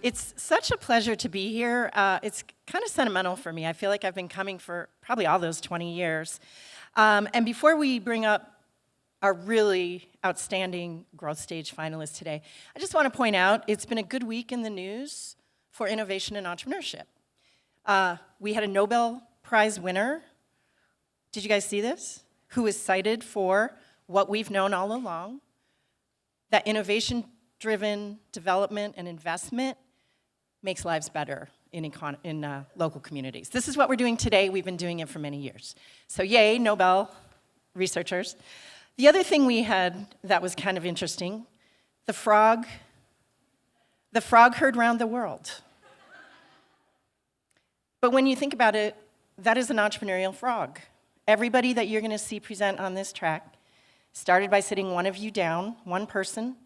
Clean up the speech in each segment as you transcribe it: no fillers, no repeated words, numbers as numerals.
It's such a pleasure to be here. It's kind of sentimental for me. I feel like I've been coming for probably all those 20 years. And before we bring up our really outstanding growth stage finalists today, I just want to point out it's been a good week in the news for innovation and entrepreneurship. We had a Nobel Prize winner. Did you guys see this? Who is cited for what we've known all along, that innovation-driven development and investment makes lives better in local communities. This is what we're doing today. We've been doing it for many years. So yay, Nobel researchers. The other thing we had that was kind of interesting, the frog heard round the world. But when you think about it, that is an entrepreneurial frog. Everybody that you're going to see present on this track started by sitting one of you down, one person.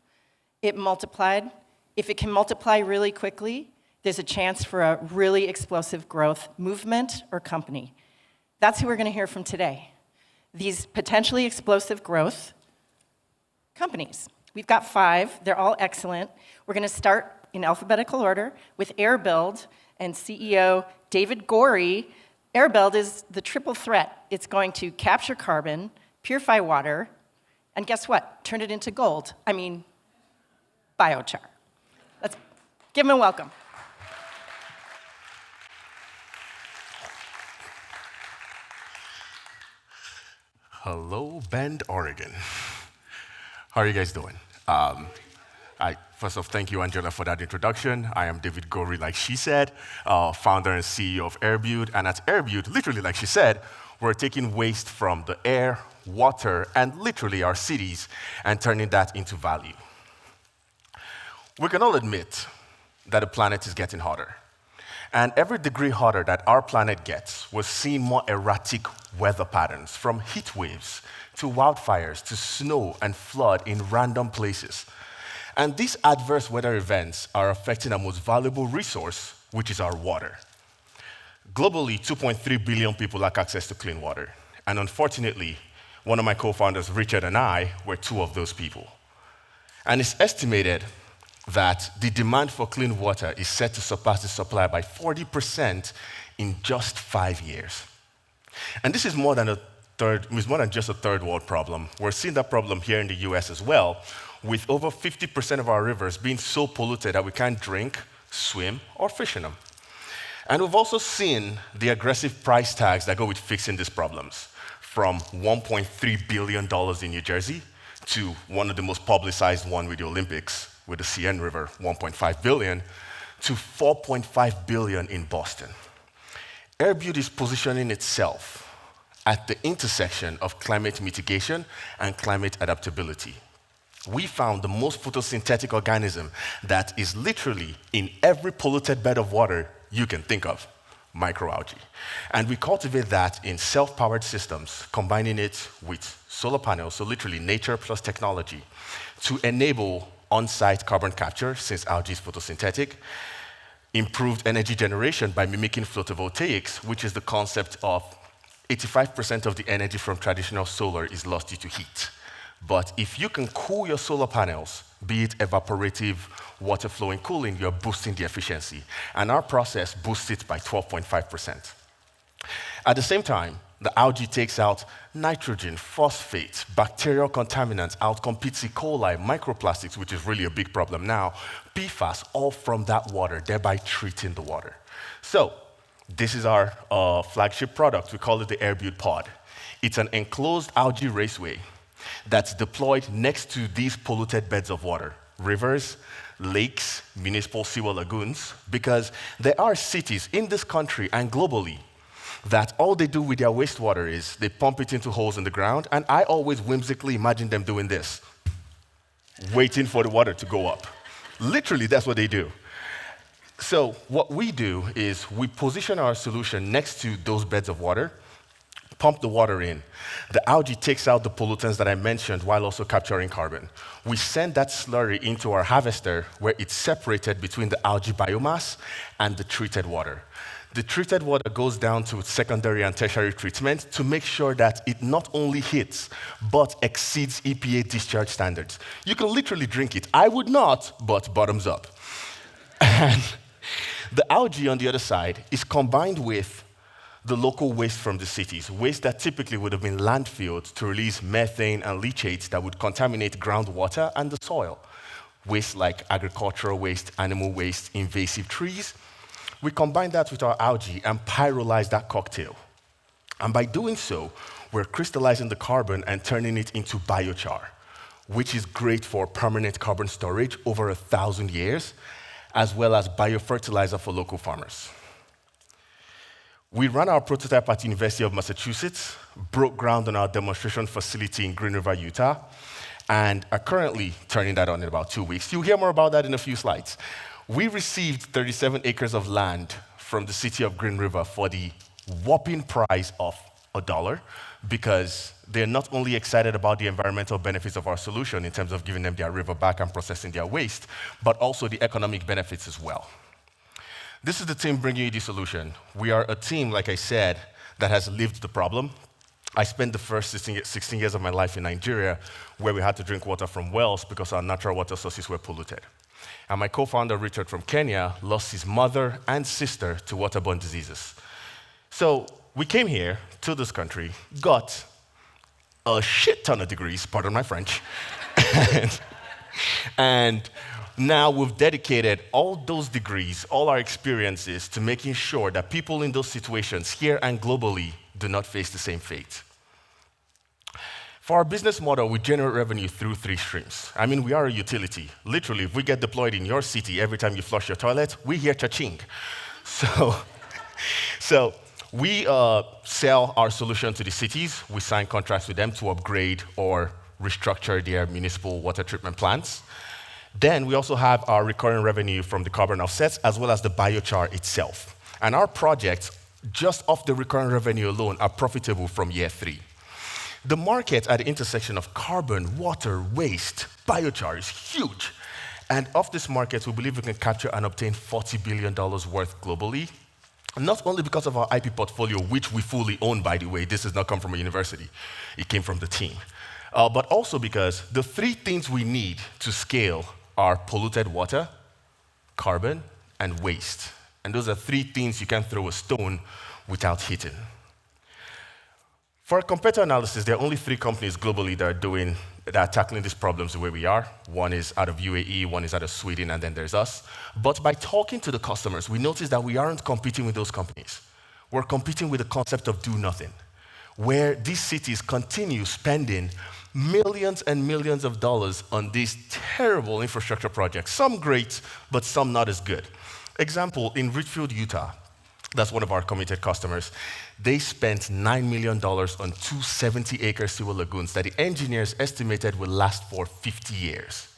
It multiplied. If it can multiply really quickly, there's a chance for a really explosive growth movement or company. That's who we're going to hear from today. These potentially explosive growth companies. We've got 5. They're all excellent. We're going to start in alphabetical order with Airbuild and CEO David Gorey. Airbuild is the triple threat. It's going to capture carbon, purify water, and guess what? Turn it into gold. I mean, biochar. Let's give him a welcome. Hello, Bend, Oregon. How are you guys doing? First off, thank you, Angela, for that introduction. I am David Gorey, like she said, founder and CEO of Airbuild. And at Airbuild, literally, like she said, we're taking waste from the air, water, and literally our cities and turning that into value. We can all admit that the planet is getting hotter. And every degree hotter that our planet gets, we're seeing more erratic weather patterns, from heat waves to wildfires to snow and flood in random places. And these adverse weather events are affecting our most valuable resource, which is our water. Globally, 2.3 billion people lack access to clean water. And unfortunately, one of my co-founders, Richard, and I were 2 of those people. And it's estimated that the demand for clean water is set to surpass the supply by 40% in just 5 years. And this is more than just a third world problem. We're seeing that problem here in the US as well, with over 50% of our rivers being so polluted that we can't drink, swim, or fish in them. And we've also seen the aggressive price tags that go with fixing these problems, from $1.3 billion in New Jersey to one of the most publicized one with the Olympics, with the Seine River, $1.5 billion, to $4.5 billion in Boston. Airbuild is positioning itself at the intersection of climate mitigation and climate adaptability. We found the most photosynthetic organism that is literally in every polluted bed of water you can think of, microalgae. And we cultivate that in self-powered systems, combining it with solar panels, so literally nature plus technology, to enable on-site carbon capture, since algae is photosynthetic, improved energy generation by mimicking photovoltaics, which is the concept of 85% of the energy from traditional solar is lost due to heat. But if you can cool your solar panels, be it evaporative, water flowing cooling, you're boosting the efficiency. And our process boosts it by 12.5%. At the same time, the algae takes out nitrogen, phosphate, bacterial contaminants, outcompetes E. coli, microplastics, which is really a big problem now, PFAS, all from that water, thereby treating the water. So this is our flagship product. We call it the Airbuild Pod. It's an enclosed algae raceway that's deployed next to these polluted beds of water, rivers, lakes, municipal sewer lagoons, because there are cities in this country and globally that all they do with their wastewater is they pump it into holes in the ground, and I always whimsically imagine them doing this, waiting for the water to go up. Literally, that's what they do. So what we do is we position our solution next to those beds of water, pump the water in. The algae takes out the pollutants that I mentioned while also capturing carbon. We send that slurry into our harvester where it's separated between the algae biomass and the treated water. The treated water goes down to secondary and tertiary treatment to make sure that it not only hits, but exceeds EPA discharge standards. You can literally drink it. I would not, but bottoms up. And the algae on the other side is combined with the local waste from the cities, waste that typically would have been landfilled to release methane and leachates that would contaminate groundwater and the soil. Waste like agricultural waste, animal waste, invasive trees. We combine that with our algae and pyrolyze that cocktail. And by doing so, we're crystallizing the carbon and turning it into biochar, which is great for permanent carbon storage over 1,000 years, as well as biofertilizer for local farmers. We ran our prototype at the University of Massachusetts, broke ground on our demonstration facility in Green River, Utah, and are currently turning that on in about 2 weeks. You'll hear more about that in a few slides. We received 37 acres of land from the city of Green River for the whopping price of $1 because they're not only excited about the environmental benefits of our solution in terms of giving them their river back and processing their waste, but also the economic benefits as well. This is the team bringing you the solution. We are a team, like I said, that has lived the problem. I spent the first 16 years of my life in Nigeria where we had to drink water from wells because our natural water sources were polluted. And my co-founder, Richard from Kenya, lost his mother and sister to waterborne diseases. So we came here to this country, got a shit ton of degrees, pardon my French, and now we've dedicated all those degrees, all our experiences to making sure that people in those situations here and globally do not face the same fate. For our business model, we generate revenue through 3 streams. I mean, we are a utility. Literally, if we get deployed in your city every time you flush your toilet, we hear cha-ching. So we sell our solution to the cities. We sign contracts with them to upgrade or restructure their municipal water treatment plants. Then we also have our recurring revenue from the carbon offsets as well as the biochar itself. And our projects, just off the recurring revenue alone, are profitable from year 3. The market at the intersection of carbon, water, waste, biochar is huge. And of this market, we believe we can capture and obtain $40 billion worth globally. Not only because of our IP portfolio, which we fully own, by the way. This does not come from a university. It came from the team. But also because the 3 things we need to scale are polluted water, carbon, and waste. And those are 3 things you can't throw a stone without hitting. For a competitor analysis, there are only 3 companies globally that are tackling these problems the way we are. One is out of UAE, one is out of Sweden, and then there's us. But by talking to the customers, we noticed that we aren't competing with those companies. We're competing with the concept of do nothing, where these cities continue spending millions and millions of dollars on these terrible infrastructure projects, some great, but some not as good. Example, in Richfield, Utah, that's one of our committed customers, they spent $9 million on 2 70-acre sewer lagoons that the engineers estimated would last for 50 years.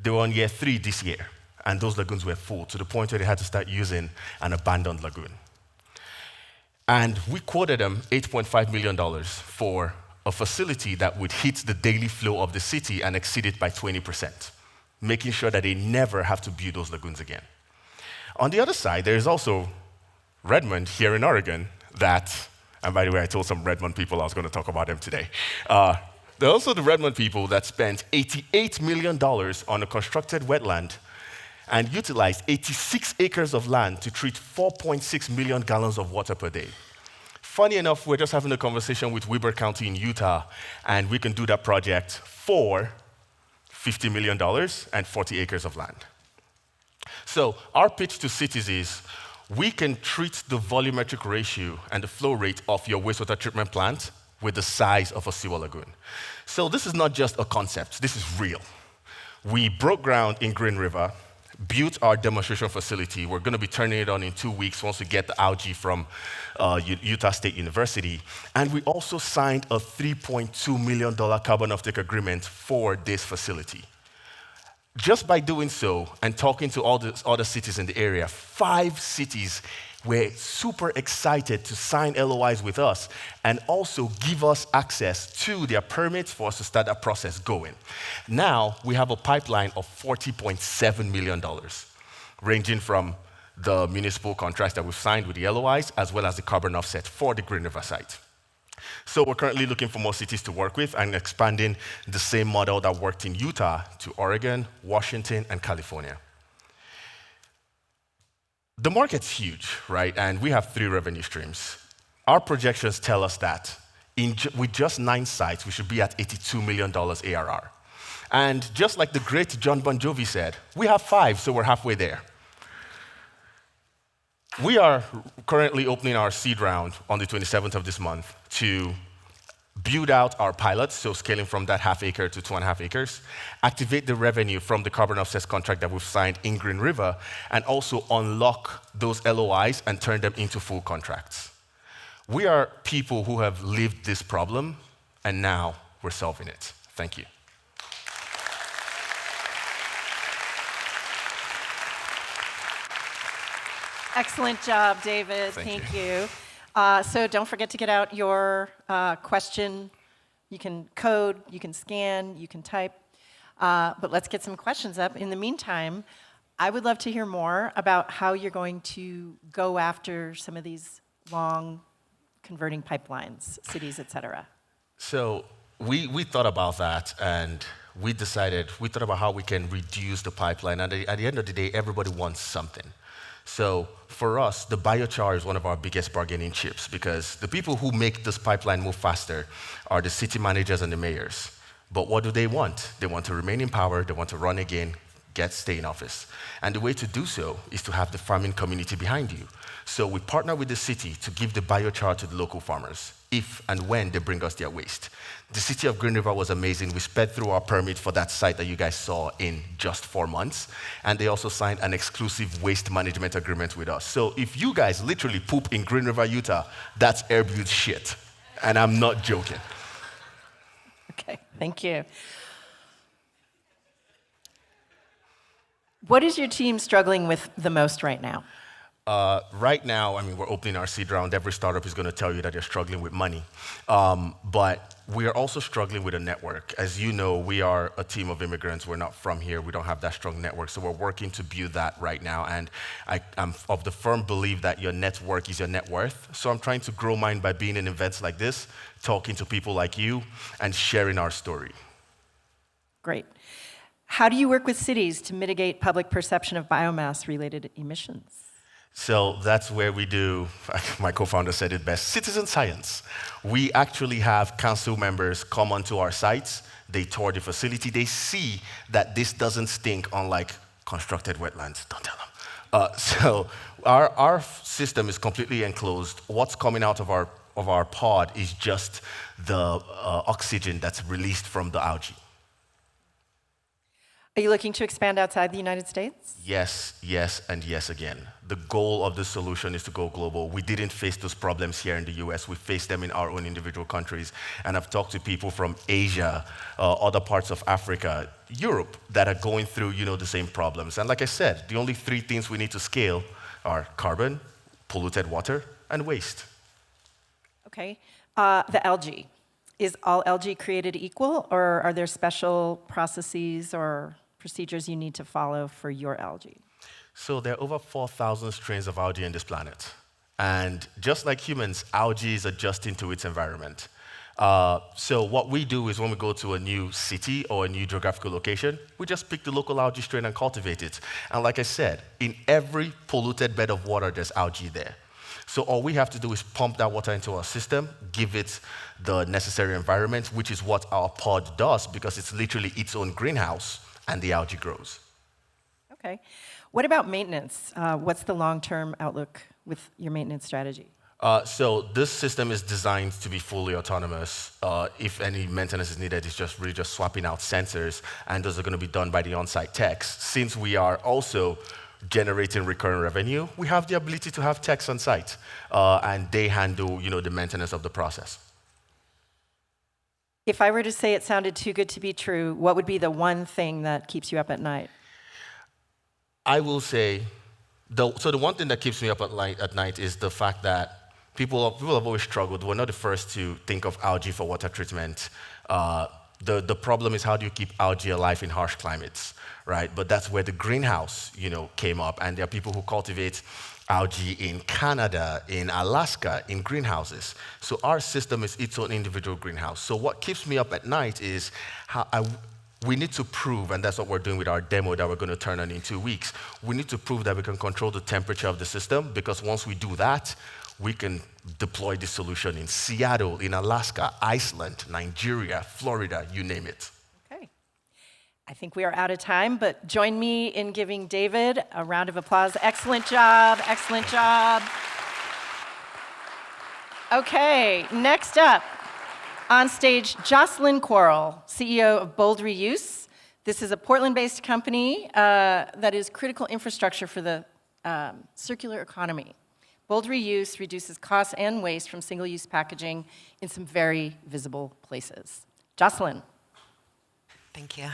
They were on year 3 this year, and those lagoons were full to the point where they had to start using an abandoned lagoon. And we quoted them $8.5 million for a facility that would hit the daily flow of the city and exceed it by 20%, making sure that they never have to build those lagoons again. On the other side, there is also Redmond here in Oregon that, and by the way, I told some Redmond people I was going to talk about them today. There are also the Redmond people that spent $88 million on a constructed wetland and utilized 86 acres of land to treat 4.6 million gallons of water per day. Funny enough, we're just having a conversation with Weber County in Utah, and we can do that project for $50 million and 40 acres of land. So our pitch to cities is, we can treat the volumetric ratio and the flow rate of your wastewater treatment plant with the size of a sewer lagoon. So this is not just a concept, this is real. We broke ground in Green River, built our demonstration facility. We're going to be turning it on in 2 weeks once we get the algae from Utah State University. And we also signed a $3.2 million carbon offtake agreement for this facility. Just by doing so and talking to all the other cities in the area, 5 cities were super excited to sign LOIs with us and also give us access to their permits for us to start that process going. Now, we have a pipeline of $40.7 million, ranging from the municipal contracts that we've signed with the LOIs, as well as the carbon offset for the Green River site. So we're currently looking for more cities to work with and expanding the same model that worked in Utah to Oregon, Washington, and California. The market's huge, right? And we have 3 revenue streams. Our projections tell us that with just 9 sites, we should be at $82 million ARR. And just like the great John Bon Jovi said, we have 5, so we're halfway there. We are currently opening our seed round on the 27th of this month to build out our pilots, so scaling from that half acre to 2.5 acres, activate the revenue from the carbon offsets contract that we've signed in Green River, and also unlock those LOIs and turn them into full contracts. We are people who have lived this problem, and now we're solving it. Thank you. Excellent job, David. Thank you. So don't forget to get out your question. You can code, you can scan, you can type. But let's get some questions up. In the meantime, I would love to hear more about how you're going to go after some of these long converting pipelines, cities, et cetera. So we thought about that, and we thought about how we can reduce the pipeline. And at the end of the day, everybody wants something. So for us, the biochar is one of our biggest bargaining chips, because the people who make this pipeline move faster are the city managers and the mayors. But what do they want? They want to remain in power, they want to run again, stay in office. And the way to do so is to have the farming community behind you. So we partner with the city to give the biochar to the local farmers if and when they bring us their waste. The city of Green River was amazing. We sped through our permit for that site that you guys saw in just 4 months. And they also signed an exclusive waste management agreement with us. So if you guys literally poop in Green River, Utah, that's Airbuild shit. And I'm not joking. Okay, thank you. What is your team struggling with the most right now? Right now, we're opening our seed round. Every startup is going to tell you that they're struggling with money. But we are also struggling with a network. As you know, we are a team of immigrants. We're not from here. We don't have that strong network. So we're working to build that right now. And I'm of the firm belief that your network is your net worth. So I'm trying to grow mine by being in events like this, talking to people like you, and sharing our story. Great. How do you work with cities to mitigate public perception of biomass-related emissions? So that's where we do, my co-founder said it best, citizen science. We actually have council members come onto our sites, they tour the facility, they see that this doesn't stink on like constructed wetlands, don't tell them. So our system is completely enclosed. What's coming out of our pod is just the oxygen that's released from the algae. Are you looking to expand outside the United States? Yes, yes, and yes again. The goal of this solution is to go global. We didn't face those problems here in the US. We faced them in our own individual countries. And I've talked to people from Asia, other parts of Africa, Europe, that are going through, the same problems. And like I said, the only 3 things we need to scale are carbon, polluted water, and waste. Okay. The algae. Is all algae created equal, or are there special processes or procedures you need to follow for your algae? So there are over 4,000 strains of algae on this planet. And just like humans, algae is adjusting to its environment. So what we do is when we go to a new city or a new geographical location, we just pick the local algae strain and cultivate it. And like I said, in every polluted bed of water, there's algae there. So all we have to do is pump that water into our system, give it the necessary environment, which is what our pod does, because it's literally its own greenhouse, and the algae grows. Okay. What about maintenance? What's the long-term outlook with your maintenance strategy? So this system is designed to be fully autonomous. If any maintenance is needed, it's just really just swapping out sensors, and those are going to be done by the on-site techs. Since we are also generating recurring revenue, we have the ability to have techs on site, and they handle, the maintenance of the process. If I were to say it sounded too good to be true, what would be the one thing that keeps you up at night? I will say, the one thing that keeps me up at night is the fact that people have always struggled. We're not the first to think of algae for water treatment. The problem is, how do you keep algae alive in harsh climates, right? But that's where the greenhouse, came up. And there are people who cultivate algae in Canada, in Alaska, in greenhouses. So our system is its own individual greenhouse. So what keeps me up at night is how We need to prove, and that's what we're doing with our demo that we're going to turn on in 2 weeks. We need to prove that we can control the temperature of the system, because once we do that, we can deploy this solution in Seattle, in Alaska, Iceland, Nigeria, Florida, you name it. Okay. I think we are out of time, but join me in giving David a round of applause. Excellent job, excellent job. Okay, next up, on stage, Jocelyn Quarles, CEO of Bold Reuse. This is a Portland-based company that is critical infrastructure for the circular economy. Bold Reuse reduces costs and waste from single-use packaging in some very visible places. Jocelyn. Thank you.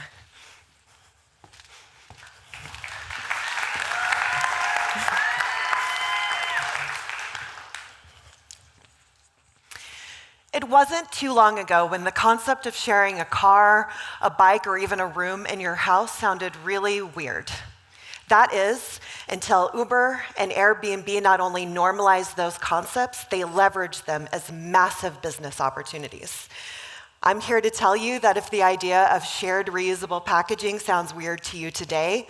It wasn't too long ago when the concept of sharing a car, a bike, or even a room in your house sounded really weird. That is, until Uber and Airbnb not only normalized those concepts, they leveraged them as massive business opportunities. I'm here to tell you that if the idea of shared reusable packaging sounds weird to you today,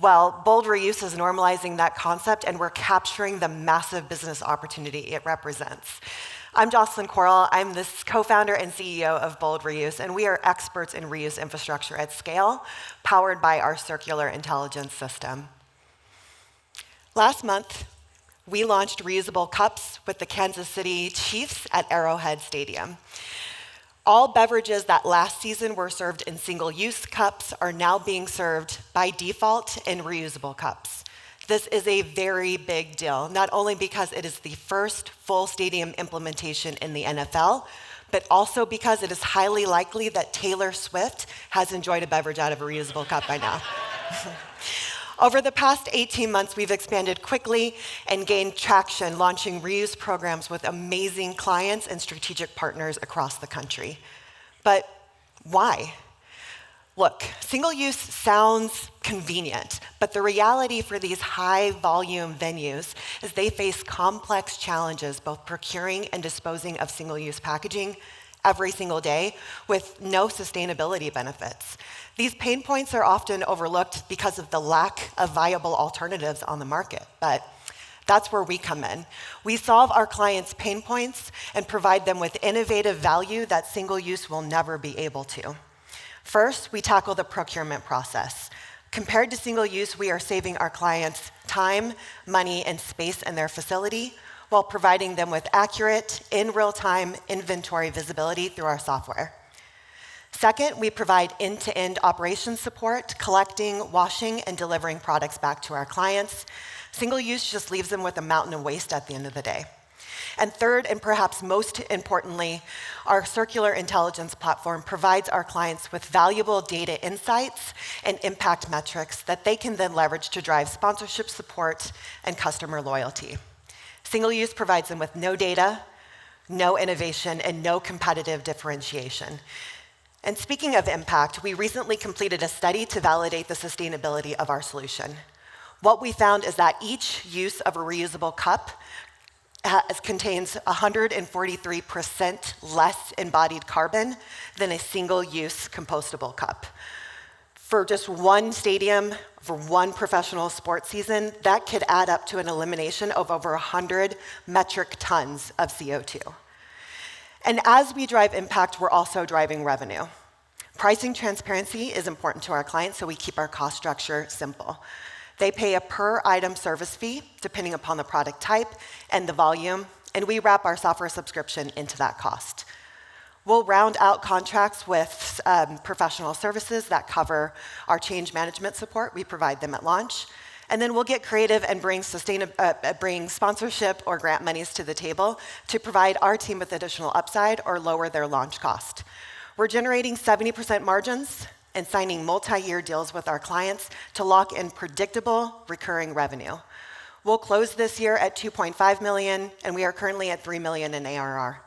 well, Bold Reuse is normalizing that concept, and we're capturing the massive business opportunity it represents. I'm Jocelyn Quarles. I'm the co-founder and CEO of Bold Reuse, and we are experts in reuse infrastructure at scale, powered by our circular intelligence system. Last month, we launched reusable cups with the Kansas City Chiefs at Arrowhead Stadium. All beverages that last season were served in single-use cups are now being served by default in reusable cups. This is a very big deal, not only because it is the first full stadium implementation in the NFL, but also because it is highly likely that Taylor Swift has enjoyed a beverage out of a reusable cup by now. Over the past 18 months, we've expanded quickly and gained traction, launching reuse programs with amazing clients and strategic partners across the country. But why? Look, single-use sounds convenient, but the reality for these high-volume venues is they face complex challenges, both procuring and disposing of single-use packaging every single day with no sustainability benefits. These pain points are often overlooked because of the lack of viable alternatives on the market, but that's where we come in. We solve our clients' pain points and provide them with innovative value that single-use will never be able to. First, we tackle the procurement process. Compared to single-use, we are saving our clients time, money, and space in their facility while providing them with accurate, in real-time inventory visibility through our software. Second, we provide end-to-end operations support, collecting, washing, and delivering products back to our clients. Single-use just leaves them with a mountain of waste at the end of the day. And third, and perhaps most importantly, our circular intelligence platform provides our clients with valuable data insights and impact metrics that they can then leverage to drive sponsorship support and customer loyalty. Single-use provides them with no data, no innovation, and no competitive differentiation. And speaking of impact, we recently completed a study to validate the sustainability of our solution. What we found is that each use of a reusable cup contains 143% less embodied carbon than a single-use compostable cup. For just one stadium, for one professional sports season, that could add up to an elimination of over 100 metric tons of CO2. And as we drive impact, we're also driving revenue. Pricing transparency is important to our clients, so we keep our cost structure simple. They pay a per-item service fee, depending upon the product type and the volume, and we wrap our software subscription into that cost. We'll round out contracts with professional services that cover our change management support. We provide them at launch. And then we'll get creative and bring sponsorship or grant monies to the table to provide our team with additional upside or lower their launch cost. We're generating 70% margins and signing multi-year deals with our clients to lock in predictable recurring revenue. We'll close this year at $2.5 million, and we are currently at $3 million in ARR.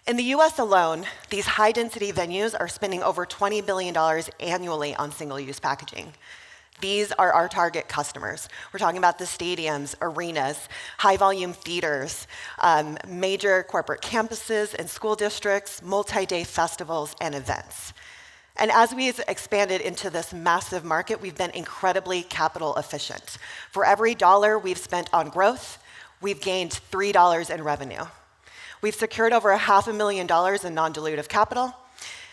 In the US alone, these high-density venues are spending over $20 billion annually on single-use packaging. These are our target customers. We're talking about the stadiums, arenas, high-volume theaters, major corporate campuses and school districts, multi-day festivals, and events. And as we've expanded into this massive market, we've been incredibly capital efficient. For every dollar we've spent on growth, we've gained $3 in revenue. We've secured over $500,000 in non-dilutive capital,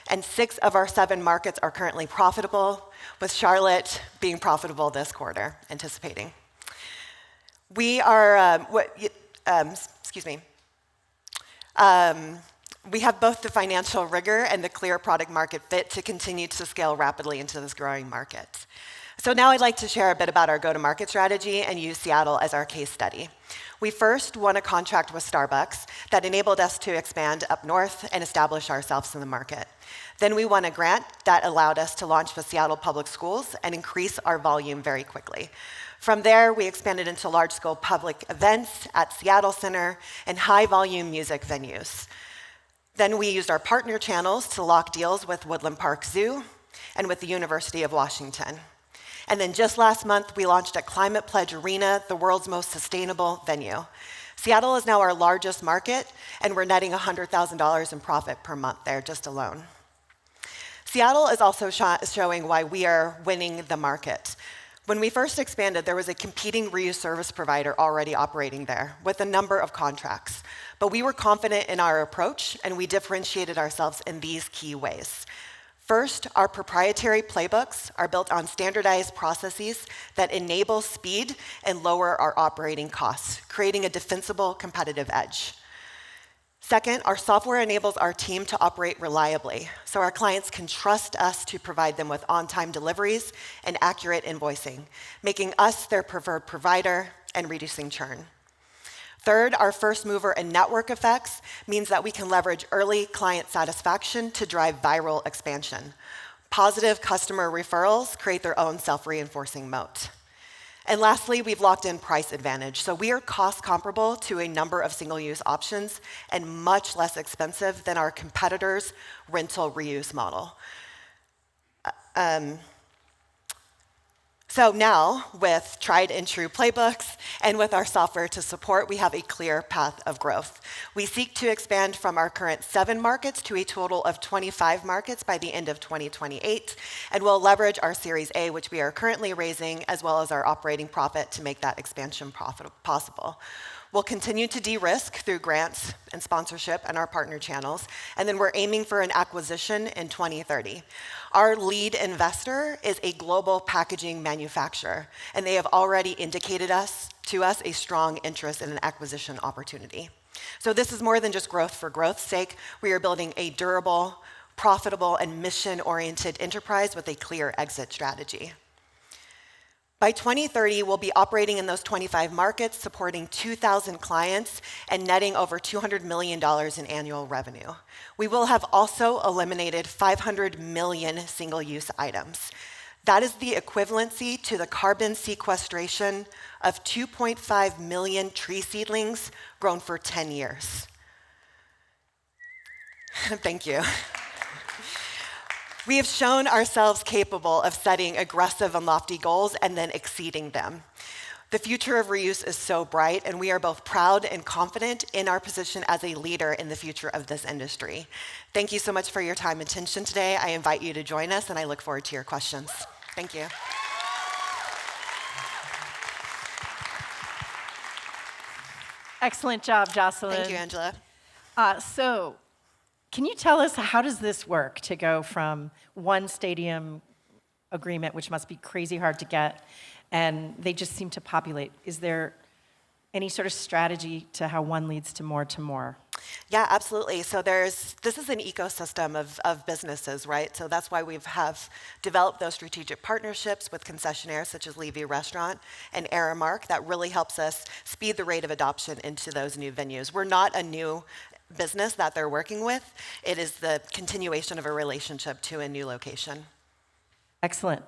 and 6 of our 7 markets are currently profitable, with Charlotte being profitable this quarter, anticipating. We are, we have both the financial rigor and the clear product market fit to continue to scale rapidly into this growing market. So now I'd like to share a bit about our go-to-market strategy and use Seattle as our case study. We first won a contract with Starbucks that enabled us to expand up north and establish ourselves in the market. Then we won a grant that allowed us to launch with Seattle Public Schools and increase our volume very quickly. From there, we expanded into large-scale public events at Seattle Center and high-volume music venues. Then we used our partner channels to lock deals with Woodland Park Zoo and with the University of Washington. And then just last month, we launched at Climate Pledge Arena, the world's most sustainable venue. Seattle is now our largest market, and we're netting $100,000 in profit per month there just alone. Seattle is also showing why we are winning the market. When we first expanded, there was a competing reuse service provider already operating there with a number of contracts. But we were confident in our approach, and we differentiated ourselves in these key ways. First, our proprietary playbooks are built on standardized processes that enable speed and lower our operating costs, creating a defensible competitive edge. Second, our software enables our team to operate reliably, so our clients can trust us to provide them with on-time deliveries and accurate invoicing, making us their preferred provider and reducing churn. Third, our first mover and network effects means that we can leverage early client satisfaction to drive viral expansion. Positive customer referrals create their own self-reinforcing moat. And lastly, we've locked in price advantage. So we are cost comparable to a number of single-use options and much less expensive than our competitors' rental reuse model. So now, with tried and true playbooks and with our software to support, we have a clear path of growth. We seek to expand from our current 7 markets to a total of 25 markets by the end of 2028, and we'll leverage our Series A, which we are currently raising, as well as our operating profit to make that expansion possible. We'll continue to de-risk through grants and sponsorship and our partner channels, and then we're aiming for an acquisition in 2030. Our lead investor is a global packaging manufacturer, and they have already indicated to us a strong interest in an acquisition opportunity. So this is more than just growth for growth's sake. We are building a durable, profitable, and mission-oriented enterprise with a clear exit strategy. By 2030, we'll be operating in those 25 markets, supporting 2,000 clients and netting over $200 million in annual revenue. We will have also eliminated 500 million single-use items. That is the equivalency to the carbon sequestration of 2.5 million tree seedlings grown for 10 years. Thank you. We have shown ourselves capable of setting aggressive and lofty goals and then exceeding them. The future of reuse is so bright, and we are both proud and confident in our position as a leader in the future of this industry. Thank you so much for your time and attention today. I invite you to join us, and I look forward to your questions. Thank you. Excellent job, Jocelyn. Thank you, Angela. So, can you tell us, how does this work to go from one stadium agreement, which must be crazy hard to get, and they just seem to populate? Is there any sort of strategy to how one leads to more? Yeah, absolutely. So this is an ecosystem of businesses, right? So that's why we have developed those strategic partnerships with concessionaires such as Levy Restaurant and Aramark that really helps us speed the rate of adoption into those new venues. We're not a new business that they're working with. It is the continuation of a relationship to a new location. Excellent.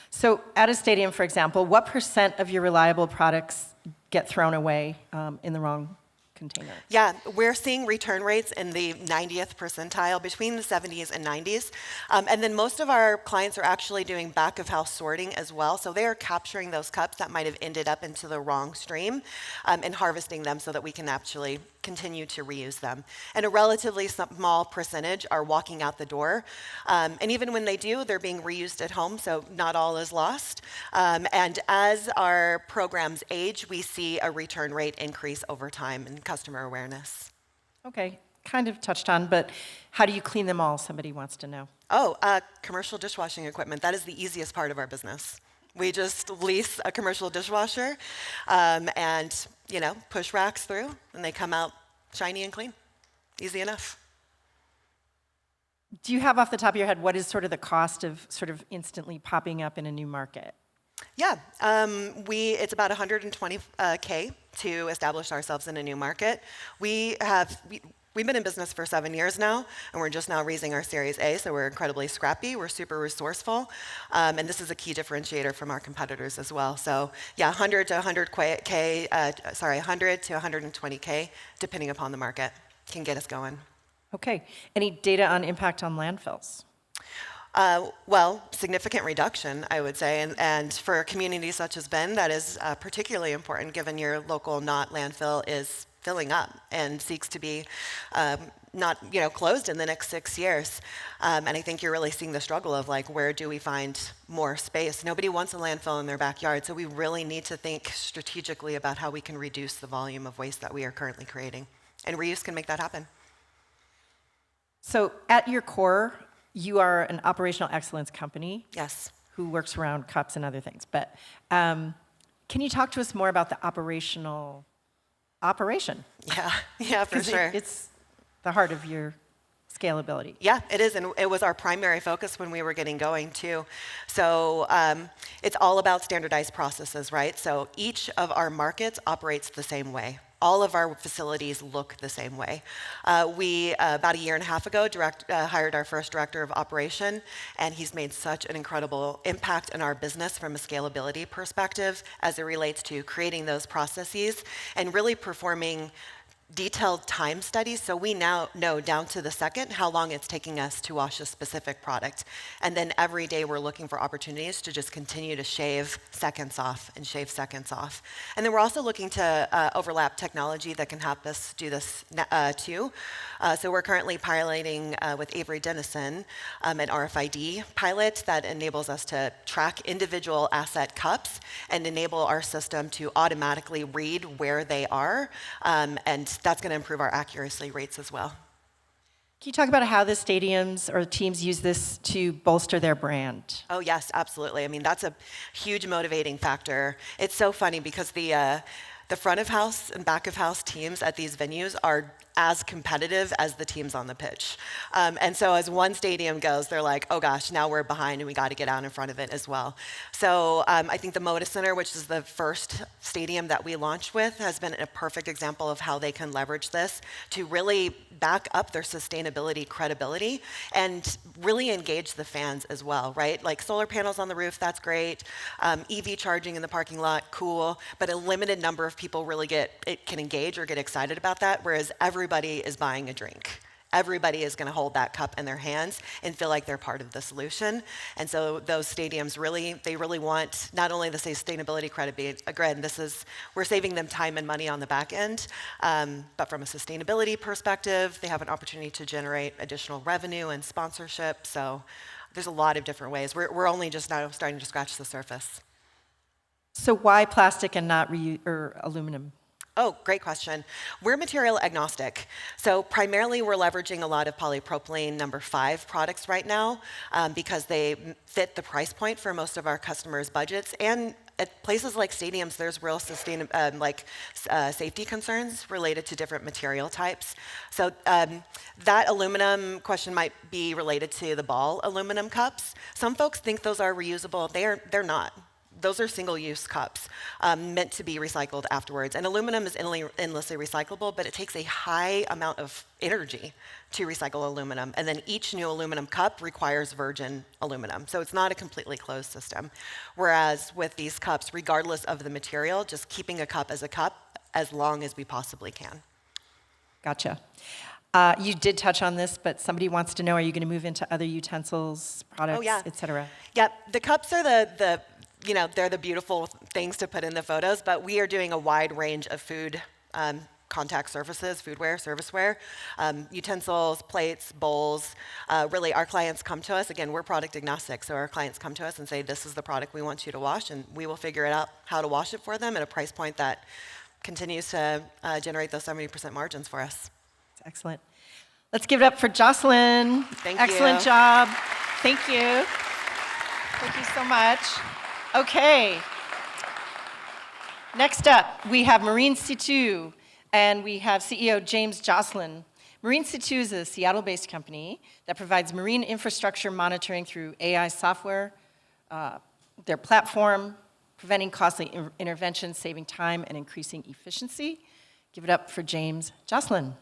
So at a stadium, for example, what % of your reliable products get thrown away in the wrong container? Yeah, we're seeing return rates in the 90th percentile, between the 70s and 90s. And then most of our clients are actually doing back of house sorting as well. So they are capturing those cups that might have ended up into the wrong stream and harvesting them so that we can actually continue to reuse them. And a relatively small percentage are walking out the door. And even when they do, they're being reused at home, so not all is lost. And as our programs age, we see a return rate increase over time and customer awareness. Okay, kind of touched on, but how do you clean them all? Somebody wants to know. Oh, commercial dishwashing equipment. That is the easiest part of our business. We just lease a commercial dishwasher and, push racks through, and they come out shiny and clean. Easy enough. Do you have off the top of your head what is sort of the cost of sort of instantly popping up in a new market? Yeah, it's about $120K to establish ourselves in a new market. We've been in business for 7 years now, and we're just now raising our Series A, so we're incredibly scrappy, we're super resourceful, and this is a key differentiator from our competitors as well. So yeah, 100 to 120K, depending upon the market, can get us going. Okay, any data on impact on landfills? Well, significant reduction, I would say, and for a community such as Bend, that is particularly important given your local not landfill is filling up and seeks to be not closed in the next 6 years. And I think you're really seeing the struggle of where do we find more space? Nobody wants a landfill in their backyard, so we really need to think strategically about how we can reduce the volume of waste that we are currently creating. And reuse can make that happen. So at your core, you are an operational excellence company. Yes. Who works around cups and other things. But can you talk to us more about the operation? Yeah, for sure. It's the heart of your scalability. Yeah, it is, and it was our primary focus when we were getting going too. So it's all about standardized processes, right? So each of our markets operates the same way. All of our facilities look the same way. We, about a year and a half ago, hired our first director of operation, and he's made such an incredible impact in our business from a scalability perspective as it relates to creating those processes and really performing detailed time studies, so we now know down to the second how long it's taking us to wash a specific product. And then every day we're looking for opportunities to just continue to shave seconds off. And then we're also looking to overlap technology that can help us do this too. So we're currently piloting with Avery Dennison an RFID pilot that enables us to track individual asset cups and enable our system to automatically read where they are, and that's going to improve our accuracy rates as well. Can you talk about how the stadiums or teams use this to bolster their brand? Oh, yes, absolutely. I mean, that's a huge motivating factor. It's so funny because the front of house and back of house teams at these venues are as competitive as the teams on the pitch. And so as one stadium goes, they're like, oh gosh, now we're behind and we got to get out in front of it as well. So I think the Moda Center, which is the first stadium that we launched with, has been a perfect example of how they can leverage this to really back up their sustainability credibility and really engage the fans as well, right? Like solar panels on the roof, that's great. EV charging in the parking lot, cool. But a limited number of people really can engage or get excited about that, whereas everybody is buying a drink. Everybody is going to hold that cup in their hands and feel like they're part of the solution. And so those stadiums really want not only the sustainability credibility, again, we're saving them time and money on the back end, but from a sustainability perspective, they have an opportunity to generate additional revenue and sponsorship. So there's a lot of different ways. We're only just now starting to scratch the surface. So why plastic and not aluminum? Oh, great question. We're material agnostic. So primarily we're leveraging a lot of polypropylene number 5 products right now because they fit the price point for most of our customers' budgets. And at places like stadiums, there's real safety concerns related to different material types. So that aluminum question might be related to the ball aluminum cups. Some folks think those are reusable. They're not. Those are single-use cups meant to be recycled afterwards. And aluminum is endlessly recyclable, but it takes a high amount of energy to recycle aluminum. And then each new aluminum cup requires virgin aluminum. So it's not a completely closed system. Whereas with these cups, regardless of the material, just keeping a cup as long as we possibly can. Gotcha. You did touch on this, but somebody wants to know, are you going to move into other utensils, products, et cetera? Yep, the cups are they're the beautiful things to put in the photos, but we are doing a wide range of food contact surfaces, foodware, serviceware, utensils, plates, bowls. Really, our clients come to us. Again, we're product agnostic, so our clients come to us and say, this is the product we want you to wash, and we will figure it out how to wash it for them at a price point that continues to generate those 70% margins for us. That's excellent. Let's give it up for Jocelyn. Thank you. Excellent job. Thank you. Thank you so much. Okay. Next up, we have MarineSitu, and we have CEO James Jocelyn. MarineSitu is a Seattle-based company that provides marine infrastructure monitoring through AI software, their platform, preventing costly interventions, saving time, and increasing efficiency. Give it up for James Jocelyn.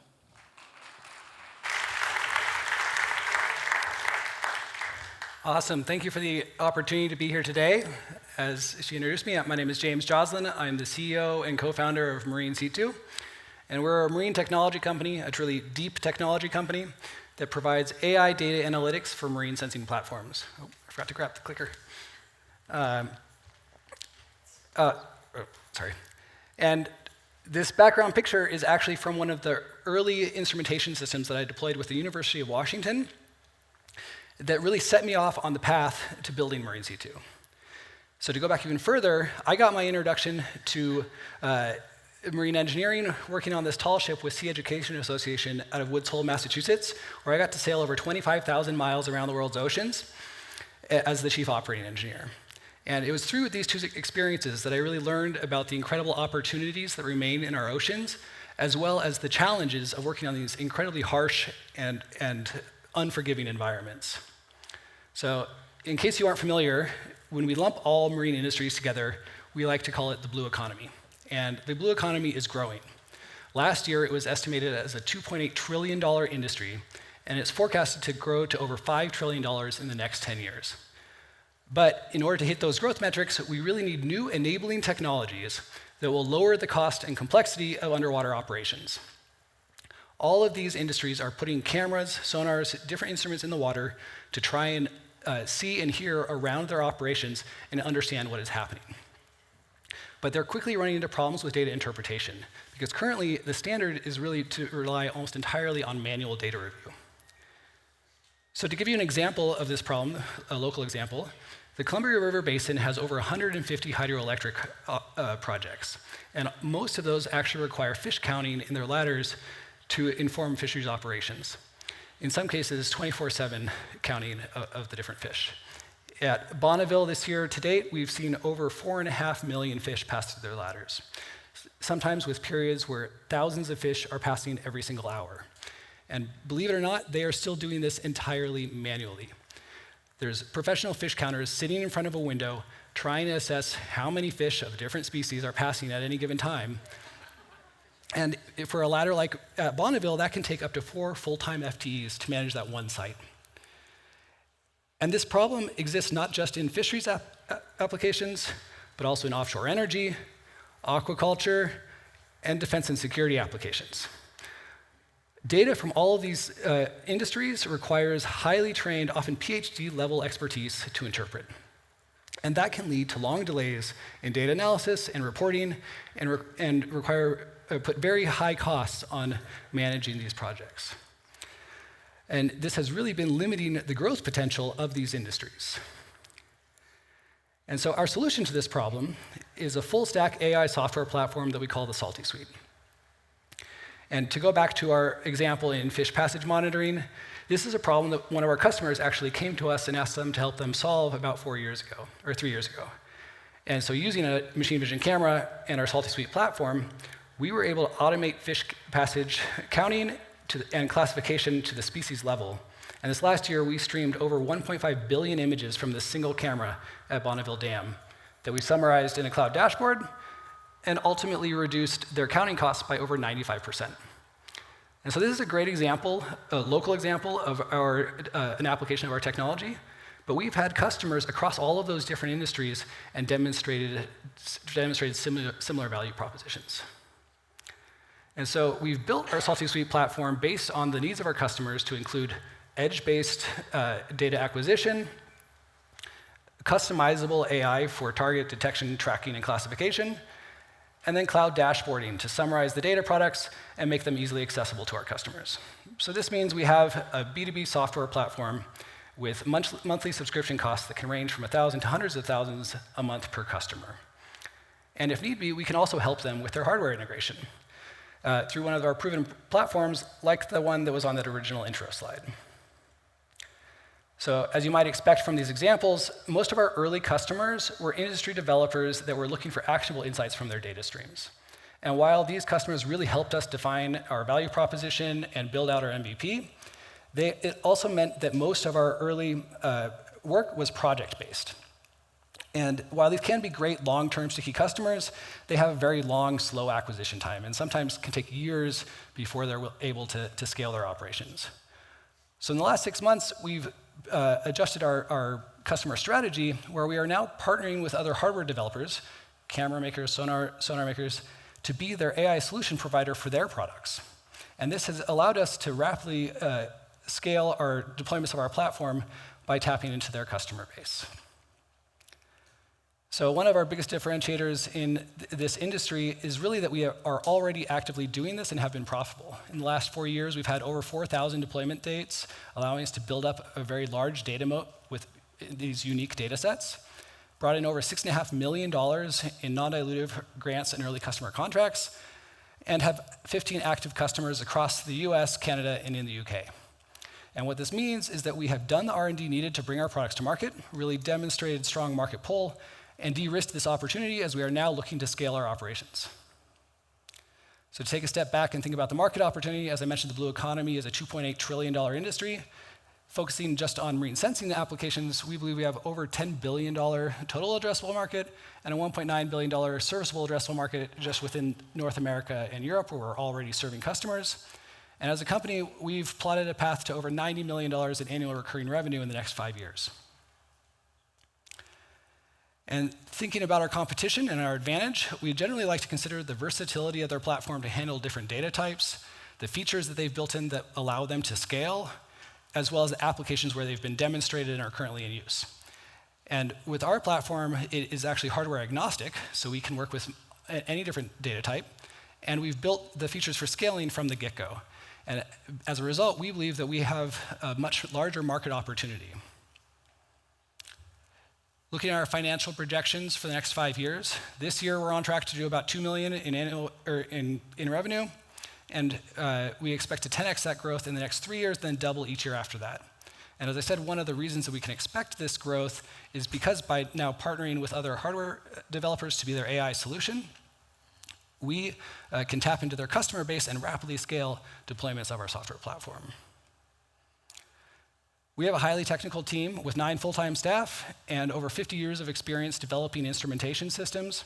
Awesome. Thank you for the opportunity to be here today. As she introduced me, my name is James Jocelyn. I'm the CEO and co-founder of MarineSitu. And we're a marine technology company, a truly deep technology company that provides AI data analytics for marine sensing platforms. Oh, I forgot to grab the clicker. Sorry. And this background picture is actually from one of the early instrumentation systems that I deployed with the University of Washington that really set me off on the path to building MarineSitu. So to go back even further, I got my introduction to marine engineering working on this tall ship with Sea Education Association out of Woods Hole, Massachusetts, where I got to sail over 25,000 miles around the world's oceans as the chief operating engineer. And it was through these two experiences that I really learned about the incredible opportunities that remain in our oceans, as well as the challenges of working on these incredibly harsh and unforgiving environments. So in case you aren't familiar, when we lump all marine industries together, we like to call it the blue economy. And the blue economy is growing. Last year, it was estimated as a $2.8 trillion industry, and it's forecasted to grow to over $5 trillion in the next 10 years. But in order to hit those growth metrics, we really need new enabling technologies that will lower the cost and complexity of underwater operations. All of these industries are putting cameras, sonars, different instruments in the water to try and see and hear around their operations and understand what is happening. But they're quickly running into problems with data interpretation, because currently the standard is really to rely almost entirely on manual data review. So to give you an example of this problem, a local example, the Columbia River Basin has over 150 hydroelectric projects, and most of those actually require fish counting in their ladders to inform fisheries operations. In some cases, 24/7 counting of the different fish. At Bonneville this year, to date, we've seen over 4.5 million fish pass through their ladders, sometimes with periods where thousands of fish are passing every single hour. And believe it or not, they are still doing this entirely manually. There's professional fish counters sitting in front of a window trying to assess how many fish of different species are passing at any given time. And for a ladder like at Bonneville, that can take up to 4 full-time FTEs to manage that one site. And this problem exists not just in fisheries applications, but also in offshore energy, aquaculture, and defense and security applications. Data from all of these industries requires highly trained, often PhD-level expertise to interpret. And that can lead to long delays in data analysis and reporting, and put very high costs on managing these projects. And this has really been limiting the growth potential of these industries. And so our solution to this problem is a full-stack AI software platform that we call the Salty Suite. And to go back to our example in fish passage monitoring, this is a problem that one of our customers actually came to us and asked them to help them solve about 4 years ago, or 3 years ago. And so using a machine vision camera and our Salty Suite platform, we were able to automate fish passage counting and classification to the species level. And this last year, we streamed over 1.5 billion images from this single camera at Bonneville Dam that we summarized in a cloud dashboard and ultimately reduced their counting costs by over 95%. And so this is a great example, a local example of an application of our technology, but we've had customers across all of those different industries and demonstrated similar value propositions. And so we've built our Salty Suite platform based on the needs of our customers to include edge-based data acquisition, customizable AI for target detection, tracking, and classification, and then cloud dashboarding to summarize the data products and make them easily accessible to our customers. So this means we have a B2B software platform with monthly subscription costs that can range from $1,000 to hundreds of thousands a month per customer. And if need be, we can also help them with their hardware integration through one of our proven platforms, like the one that was on that original intro slide. So as you might expect from these examples, most of our early customers were industry developers that were looking for actionable insights from their data streams. And while these customers really helped us define our value proposition and build out our MVP, it also meant that most of our early work was project-based. And while these can be great long-term sticky customers, they have a very long, slow acquisition time, and sometimes can take years before they're able to scale their operations. So in the last 6 months, we've adjusted our customer strategy, where we are now partnering with other hardware developers, camera makers, sonar makers, to be their AI solution provider for their products. And this has allowed us to rapidly scale our deployments of our platform by tapping into their customer base. So one of our biggest differentiators in this industry is really that we are already actively doing this and have been profitable. In the last 4 years, we've had over 4,000 deployment dates, allowing us to build up a very large data moat with these unique data sets, brought in over $6.5 million in non-dilutive grants and early customer contracts, and have 15 active customers across the US, Canada, and in the UK. And what this means is that we have done the R&D needed to bring our products to market, really demonstrated strong market pull, and de-risked this opportunity as we are now looking to scale our operations. So to take a step back and think about the market opportunity, as I mentioned, the blue economy is a $2.8 trillion industry. Focusing just on marine sensing applications, we believe we have over $10 billion total addressable market and a $1.9 billion serviceable addressable market just within North America and Europe, where we're already serving customers. And as a company, we've plotted a path to over $90 million in annual recurring revenue in the next 5 years. And thinking about our competition and our advantage, we generally like to consider the versatility of their platform to handle different data types, the features that they've built in that allow them to scale, as well as the applications where they've been demonstrated and are currently in use. And with our platform, it is actually hardware agnostic, so we can work with any different data type. And we've built the features for scaling from the get-go. And as a result, we believe that we have a much larger market opportunity. Looking at our financial projections for the next 5 years, this year we're on track to do about $2 million in revenue, and we expect to 10x that growth in the next 3 years, then double each year after that. And as I said, one of the reasons that we can expect this growth is because by now partnering with other hardware developers to be their AI solution, we can tap into their customer base and rapidly scale deployments of our software platform. We have a highly technical team with 9 full-time staff and over 50 years of experience developing instrumentation systems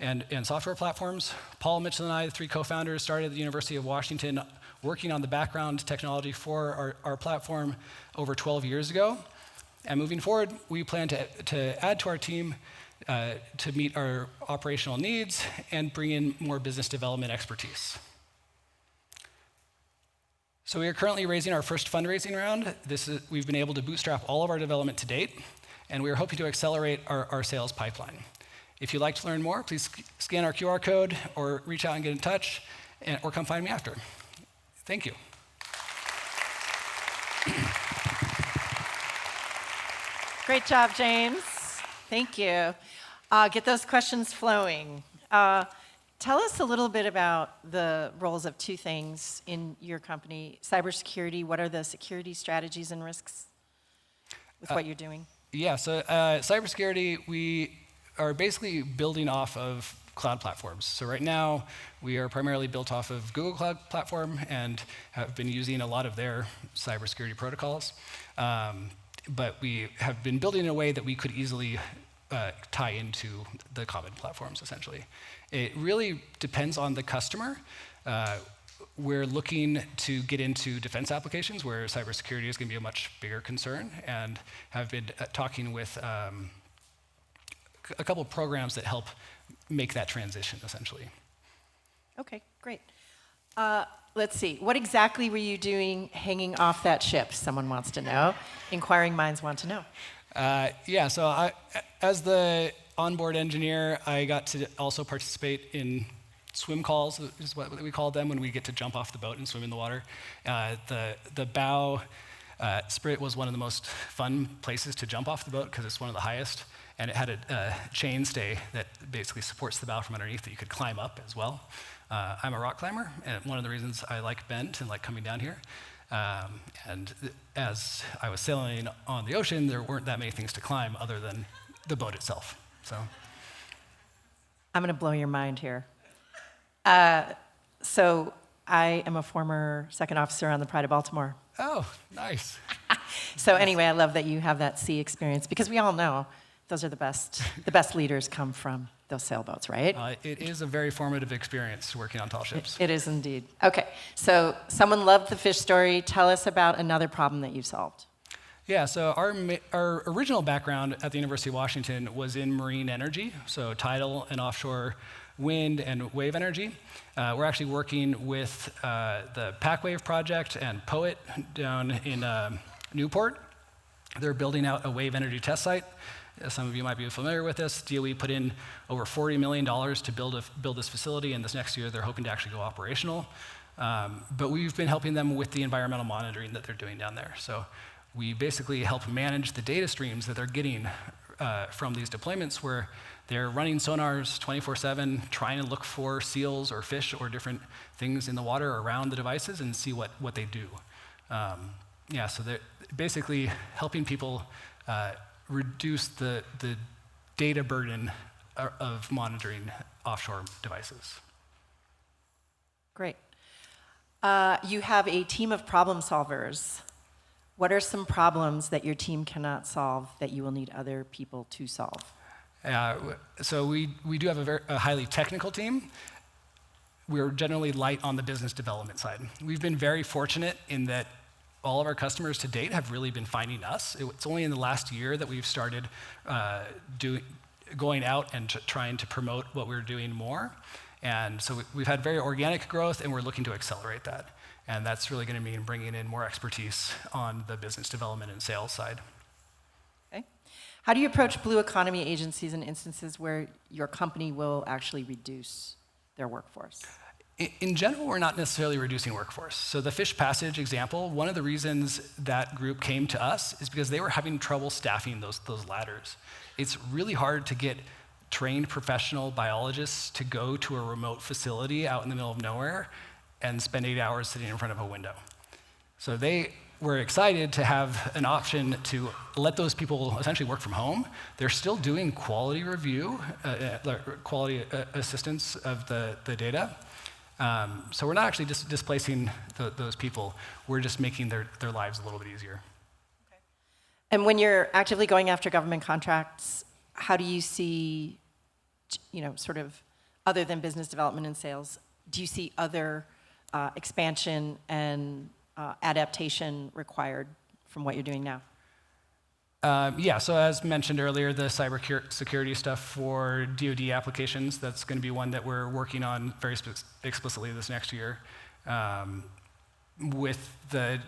and software platforms. Paul, Mitchell, and I, the 3 co-founders, started at the University of Washington working on the background technology for our platform over 12 years ago. And moving forward, we plan to add to our team to meet our operational needs and bring in more business development expertise. So we are currently raising our first fundraising round. We've been able to bootstrap all of our development to date, and we are hoping to accelerate our sales pipeline. If you'd like to learn more, please scan our QR code or reach out and get in touch, or come find me after. Thank you. Great job, James. Thank you. Get those questions flowing. Tell us a little bit about the roles of 2 things in your company. Cybersecurity, what are the security strategies and risks with what you're doing? Yeah, so cybersecurity, we are basically building off of cloud platforms. So right now, we are primarily built off of Google Cloud Platform and have been using a lot of their cybersecurity protocols. But we have been building in a way that we could easily tie into the common platforms, essentially. It really depends on the customer. We're looking to get into defense applications where cybersecurity is going to be a much bigger concern, and have been talking with a couple of programs that help make that transition, essentially. Okay, great. Let's see. What exactly were you doing hanging off that ship? Someone wants to know. Inquiring minds want to know. Yeah, so as the onboard engineer, I got to also participate in swim calls, is what we call them, when we get to jump off the boat and swim in the water. The bow sprit was one of the most fun places to jump off the boat because it's one of the highest, and it had a chain stay that basically supports the bow from underneath that you could climb up as well. I'm a rock climber, and one of the reasons I like Bend and like coming down here. And as I was sailing on the ocean, there weren't that many things to climb other than the boat itself. So I'm going to blow your mind here. So I am a former second officer on the Pride of Baltimore. Oh, nice. So anyway, I love that you have that sea experience because we all know those are the best. The best leaders come from those sailboats, right? It is a very formative experience working on tall ships. It is indeed. Okay, so someone loved the fish story. Tell us about another problem that you solved. Yeah, so our original background at the University of Washington was in marine energy, so tidal and offshore wind and wave energy. We're actually working with the PacWave project and POET down in Newport. They're building out a wave energy test site. Some of you might be familiar with this. DOE put in over $40 million to build this facility, and this next year they're hoping to actually go operational. But we've been helping them with the environmental monitoring that they're doing down there. So we basically help manage the data streams that they're getting from these deployments where they're running sonars 24/7, trying to look for seals or fish or different things in the water around the devices and see what they do. Yeah, so they're basically helping people reduce the data burden of monitoring offshore devices. Great. You have a team of problem solvers. What are some problems that your team cannot solve that you will need other people to solve? So we do have a highly technical team. We're generally light on the business development side. We've been very fortunate in that all of our customers to date have really been finding us. It's only in the last year that we've started going out and trying to promote what we're doing more. And so we've had very organic growth, and we're looking to accelerate that. And that's really going to mean bringing in more expertise on the business development and sales side. Okay. How do you approach blue economy agencies in instances where your company will actually reduce their workforce? In general, we're not necessarily reducing workforce. So the fish passage example, one of the reasons that group came to us is because they were having trouble staffing those ladders. It's really hard to get trained professional biologists to go to a remote facility out in the middle of nowhere and spend 8 hours sitting in front of a window. So they were excited to have an option to let those people essentially work from home. They're still doing quality review, quality assistance of the data. So we're not actually just displacing those people. We're just making their lives a little bit easier. Okay. And when you're actively going after government contracts, how do you see, sort of other than business development and sales, do you see other expansion and adaptation required from what you're doing now? Yeah, so as mentioned earlier, the cybersecurity stuff for DoD applications, that's going to be one that we're working on very explicitly this next year. With the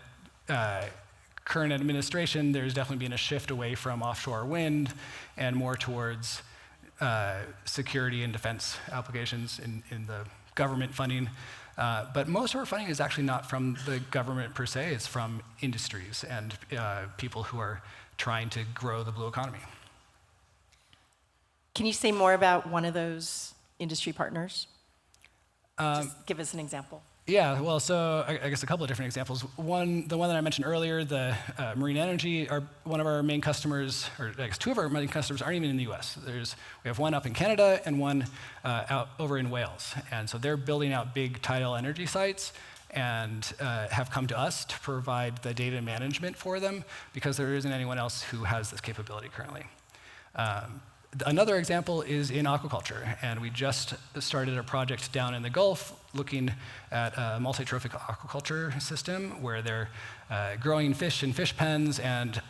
current administration, there's definitely been a shift away from offshore wind and more towards security and defense applications in the government funding. But most of our funding is actually not from the government per se, it's from industries and people who are trying to grow the blue economy. Can you say more about one of those industry partners? Just give us an example. Yeah, well, so I guess a couple of different examples. The one that I mentioned earlier, the marine energy, are one of our main customers, or I guess two of our main customers aren't even in the US. We have one up in Canada and one out over in Wales. And so they're building out big tidal energy sites and have come to us to provide the data management for them because there isn't anyone else who has this capability currently. Another example is in aquaculture, and we just started a project down in the Gulf looking at a multi-trophic aquaculture system where they're growing fish in fish pens and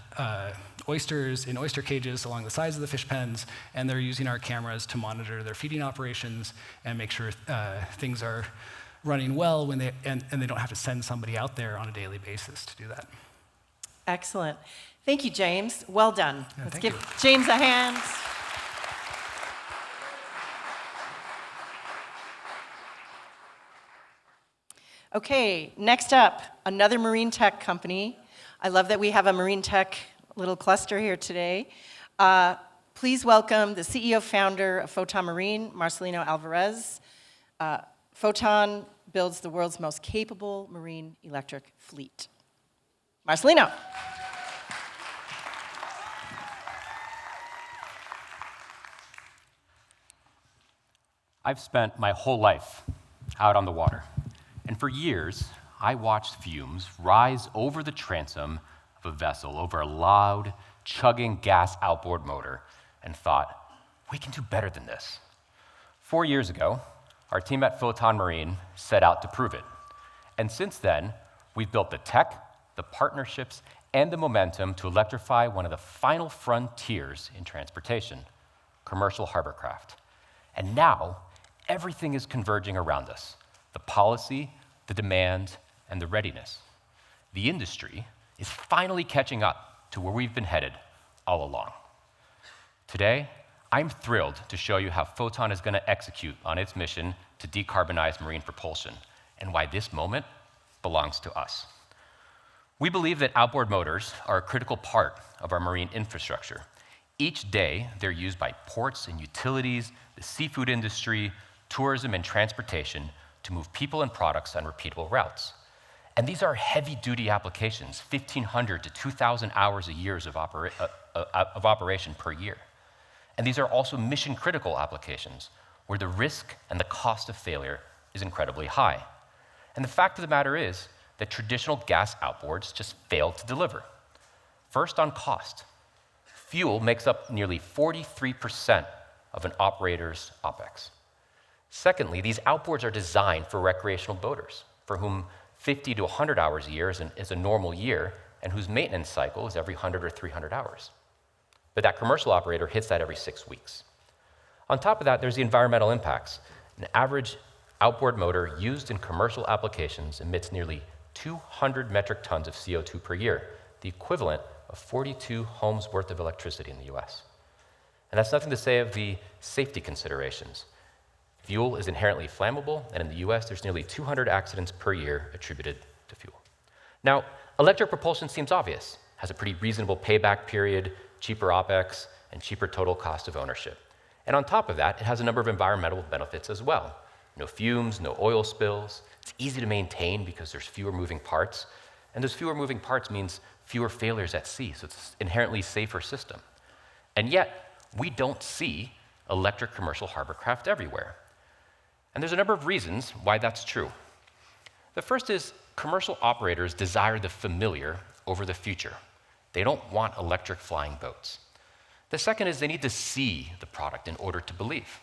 oysters in oyster cages along the sides of the fish pens, and they're using our cameras to monitor their feeding operations and make sure things are running well when and they don't have to send somebody out there on a daily basis to do that. Excellent. Thank you, James. Well done. Yeah, Let's thank give you. James a hand. Okay, next up, another marine tech company. I love that we have a marine tech little cluster here today. Please welcome the CEO founder of Photon Marine, Marcelino Alvarez. Photon builds the world's most capable marine electric fleet. Marcelino. I've spent my whole life out on the water, and for years, I watched fumes rise over the transom of a vessel, over a loud, chugging gas outboard motor, and thought, we can do better than this. 4 years ago, our team at Photon Marine set out to prove it. And since then, we've built the tech, the partnerships, and the momentum to electrify one of the final frontiers in transportation, commercial hovercraft. And now, everything is converging around us: the policy, the demand, and the readiness. The industry is finally catching up to where we've been headed all along. Today, I'm thrilled to show you how Photon is going to execute on its mission to decarbonize marine propulsion, and why this moment belongs to us. We believe that outboard motors are a critical part of our marine infrastructure. Each day, they're used by ports and utilities, the seafood industry, tourism, and transportation to move people and products on repeatable routes. And these are heavy-duty applications, 1,500 to 2,000 hours a year of operation per year. And these are also mission-critical applications, where the risk and the cost of failure is incredibly high. And the fact of the matter is that traditional gas outboards just fail to deliver. First, on cost. Fuel makes up nearly 43% of an operator's OpEx. Secondly, these outboards are designed for recreational boaters, for whom 50 to 100 hours a year is a normal year, and whose maintenance cycle is every 100 or 300 hours. But that commercial operator hits that every 6 weeks. On top of that, there's the environmental impacts. An average outboard motor used in commercial applications emits nearly 200 metric tons of CO2 per year, the equivalent of 42 homes worth of electricity in the US. And that's nothing to say of the safety considerations. Fuel is inherently flammable, and in the US, there's nearly 200 accidents per year attributed to fuel. Now, electric propulsion seems obvious, has a pretty reasonable payback period, cheaper OpEx, and cheaper total cost of ownership. And on top of that, it has a number of environmental benefits as well. No fumes, no oil spills. It's easy to maintain because there's fewer moving parts. And those fewer moving parts means fewer failures at sea, so it's an inherently safer system. And yet, we don't see electric commercial hovercraft everywhere. And there's a number of reasons why that's true. The first is commercial operators desire the familiar over the future. They don't want electric flying boats. The second is they need to see the product in order to believe.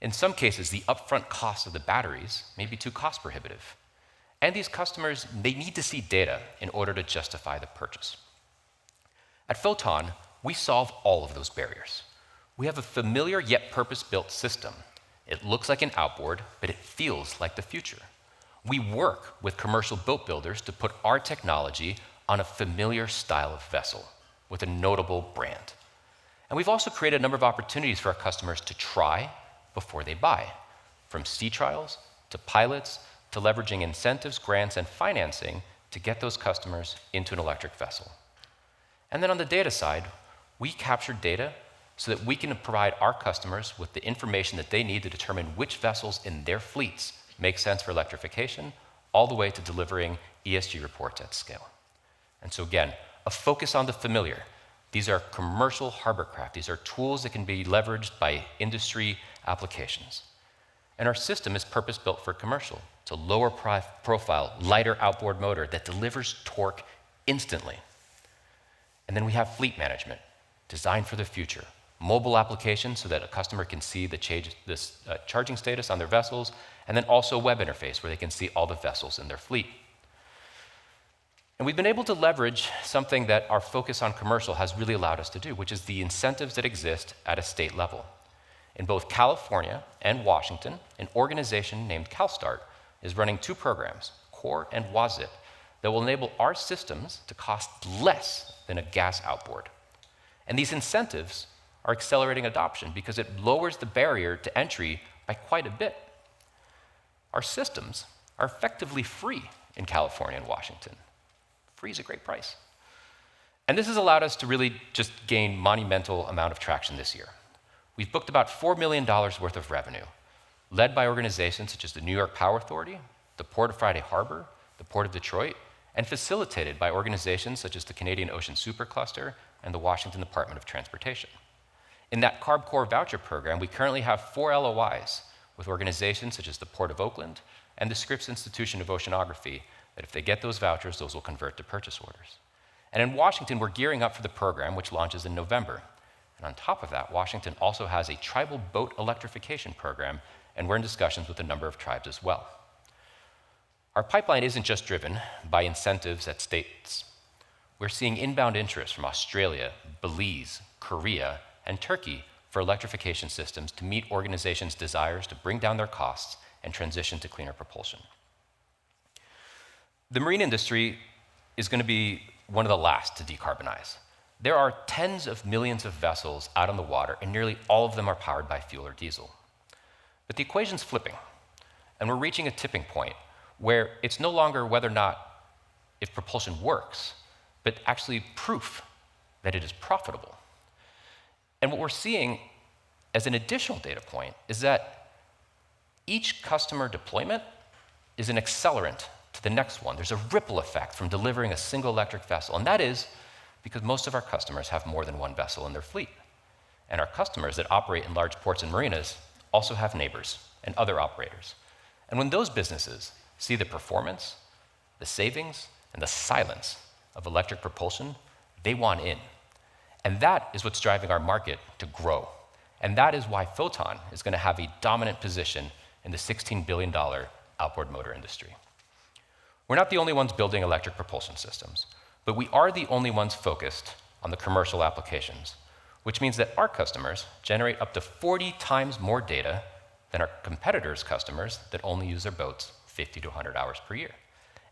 In some cases, the upfront cost of the batteries may be too cost prohibitive. And these customers, they need to see data in order to justify the purchase. At Photon, we solve all of those barriers. We have a familiar yet purpose-built system. It looks like an outboard, but it feels like the future. We work with commercial boat builders to put our technology on a familiar style of vessel with a notable brand. And we've also created a number of opportunities for our customers to try before they buy, from sea trials to pilots to leveraging incentives, grants, and financing to get those customers into an electric vessel. And then on the data side, we capture data so that we can provide our customers with the information that they need to determine which vessels in their fleets make sense for electrification, all the way to delivering ESG reports at scale. And so again, a focus on the familiar. These are commercial hovercraft. These are tools that can be leveraged by industry applications. And our system is purpose-built for commercial. It's a lower profile, lighter outboard motor that delivers torque instantly. And then we have fleet management, designed for the future. Mobile applications so that a customer can see the charging status on their vessels, and then also a web interface where they can see all the vessels in their fleet. And we've been able to leverage something that our focus on commercial has really allowed us to do, which is the incentives that exist at a state level. In both California and Washington, an organization named CalSTART is running 2 programs, Core and WAZIP, that will enable our systems to cost less than a gas outboard. And these incentives are accelerating adoption because it lowers the barrier to entry by quite a bit. Our systems are effectively free in California and Washington. Free is a great price. And this has allowed us to really just gain monumental amount of traction this year. We've booked about $4 million worth of revenue, led by organizations such as the New York Power Authority, the Port of Friday Harbor, the Port of Detroit, and facilitated by organizations such as the Canadian Ocean Supercluster and the Washington Department of Transportation. In that CARB Core voucher program, we currently have 4 LOIs with organizations such as the Port of Oakland and the Scripps Institution of Oceanography, that if they get those vouchers, those will convert to purchase orders. And in Washington, we're gearing up for the program, which launches in November. And on top of that, Washington also has a tribal boat electrification program, and we're in discussions with a number of tribes as well. Our pipeline isn't just driven by incentives at states. We're seeing inbound interest from Australia, Belize, Korea, and Turkey for electrification systems to meet organizations' desires to bring down their costs and transition to cleaner propulsion. The marine industry is going to be one of the last to decarbonize. There are tens of millions of vessels out on the water, and nearly all of them are powered by fuel or diesel. But the equation's flipping, and we're reaching a tipping point where it's no longer whether or not if propulsion works, but actually proof that it is profitable. And what we're seeing as an additional data point is that each customer deployment is an accelerant to the next one. There's a ripple effect from delivering a single electric vessel, and that is because most of our customers have more than one vessel in their fleet. And our customers that operate in large ports and marinas also have neighbors and other operators. And when those businesses see the performance, the savings, and the silence of electric propulsion, they want in. And that is what's driving our market to grow. And that is why Photon is going to have a dominant position in the $16 billion outboard motor industry. We're not the only ones building electric propulsion systems, but we are the only ones focused on the commercial applications, which means that our customers generate up to 40 times more data than our competitors' customers that only use their boats 50 to 100 hours per year.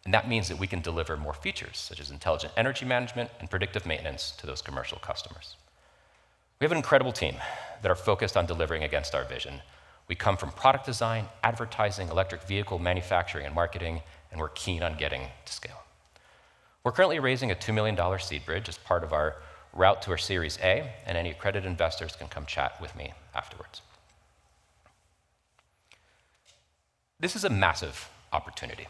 And that means that we can deliver more features, such as intelligent energy management and predictive maintenance to those commercial customers. We have an incredible team that are focused on delivering against our vision. We come from product design, advertising, electric vehicle manufacturing, and marketing, and we're keen on getting to scale. We're currently raising a $2 million seed bridge as part of our route to our Series A, and any accredited investors can come chat with me afterwards. This is a massive opportunity.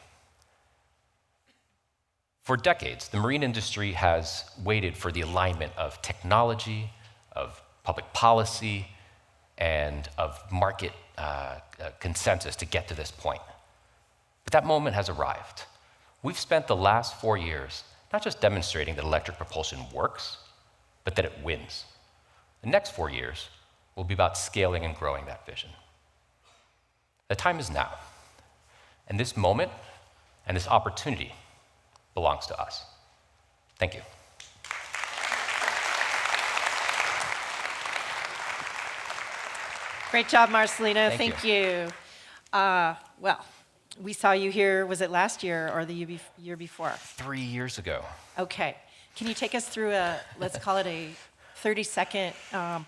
For decades, the marine industry has waited for the alignment of technology, of public policy, and of market consensus to get to this point. But that moment has arrived. We've spent the last 4 years not just demonstrating that electric propulsion works, but that it wins. The next 4 years will be about scaling and growing that vision. The time is now, and this moment and this opportunity belongs to us. Thank you. Great job, Marcelino. Thank you. Well, we saw you here, was it last year or the year before? 3 years ago. Okay. Can you take us through let's call it a 30-second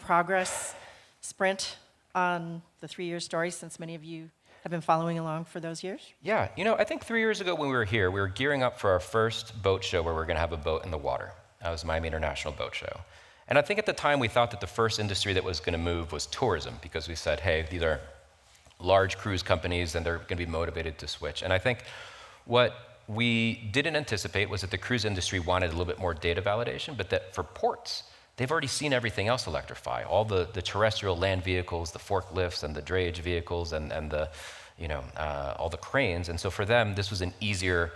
progress sprint on the 3-year story, since many of you have been following along for those years? Yeah, I think 3 years ago when we were here, we were gearing up for our first boat show where we were going to have a boat in the water. That was Miami International Boat Show. And I think at the time we thought that the first industry that was going to move was tourism, because we said, hey, these are large cruise companies and they're going to be motivated to switch. And I think what we didn't anticipate was that the cruise industry wanted a little bit more data validation, but that for ports, they've already seen everything else electrify. All the terrestrial land vehicles, the forklifts and the drayage vehicles and the, all the cranes. And so for them, this was an easier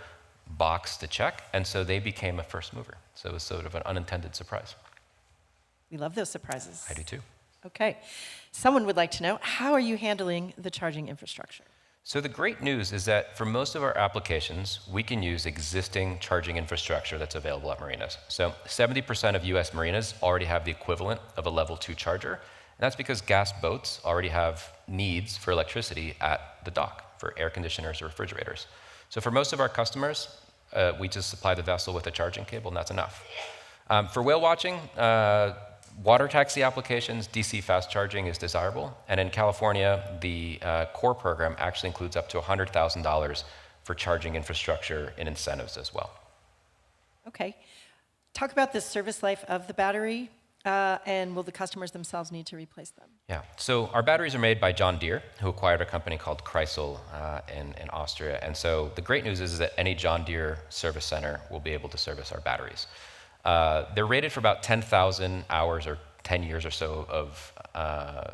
box to check. And so they became a first mover. So it was sort of an unintended surprise. We love those surprises. I do too. Okay. Someone would like to know, how are you handling the charging infrastructure? So the great news is that for most of our applications, we can use existing charging infrastructure that's available at marinas. So 70% of US marinas already have the equivalent of a level 2 charger. And that's because gas boats already have needs for electricity at the dock. for air conditioners or refrigerators. So for most of our customers, we just supply the vessel with a charging cable, and that's enough. For whale watching, water taxi applications, DC fast charging is desirable. And in California, the core program actually includes up to $100,000 for charging infrastructure and incentives as well. Okay. Talk about the service life of the battery, and will the customers themselves need to replace them? Yeah, so our batteries are made by John Deere, who acquired a company called Kreisel in Austria. And so the great news is that any John Deere service center will be able to service our batteries. They're rated for about 10,000 hours or 10 years or so of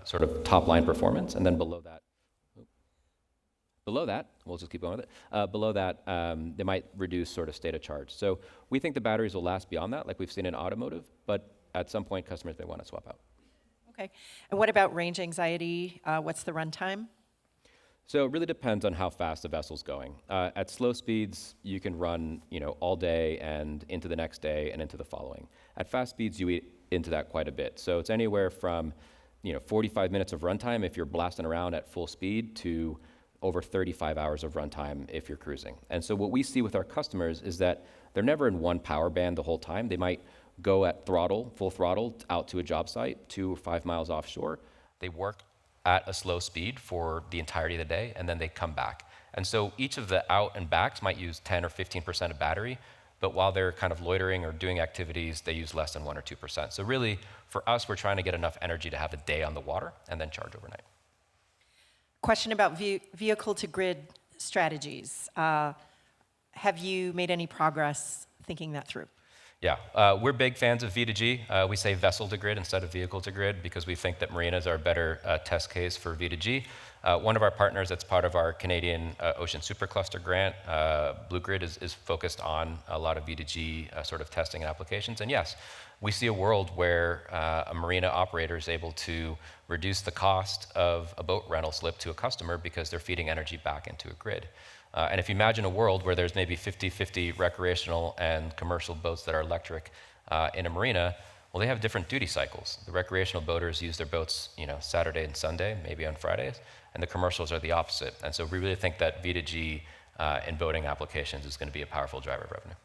sort of top-line performance, and then below that, we'll just keep going with it. Below that, they might reduce sort of state of charge. So we think the batteries will last beyond that, like we've seen in automotive, but at some point, customers may want to swap out. Okay. And what about range anxiety? What's the runtime? So it really depends on how fast the vessel's going. At slow speeds, you can run, all day and into the next day and into the following. At fast speeds, you eat into that quite a bit. So it's anywhere from, 45 minutes of runtime if you're blasting around at full speed to over 35 hours of runtime if you're cruising. And so what we see with our customers is that they're never in one power band the whole time. They might go at full throttle, out to a job site, 2 or 5 miles offshore. They work at a slow speed for the entirety of the day, and then they come back. And so each of the out and backs might use 10 or 15% of battery, but while they're kind of loitering or doing activities, they use less than 1 or 2%. So really, for us, we're trying to get enough energy to have a day on the water and then charge overnight. Question about vehicle-to-grid strategies. Have you made any progress thinking that through? Yeah, we're big fans of V2G. We say vessel to grid instead of vehicle to grid because we think that marinas are a better test case for V2G. One of our partners that's part of our Canadian Ocean Supercluster grant, Blue Grid, is focused on a lot of V2G sort of testing and applications. And yes, we see a world where a marina operator is able to reduce the cost of a boat rental slip to a customer because they're feeding energy back into a grid. And if you imagine a world where there's maybe 50-50 recreational and commercial boats that are electric in a marina, well, they have different duty cycles. The recreational boaters use their boats, Saturday and Sunday, maybe on Fridays, and the commercials are the opposite. And so we really think that V2G in boating applications is going to be a powerful driver of revenue.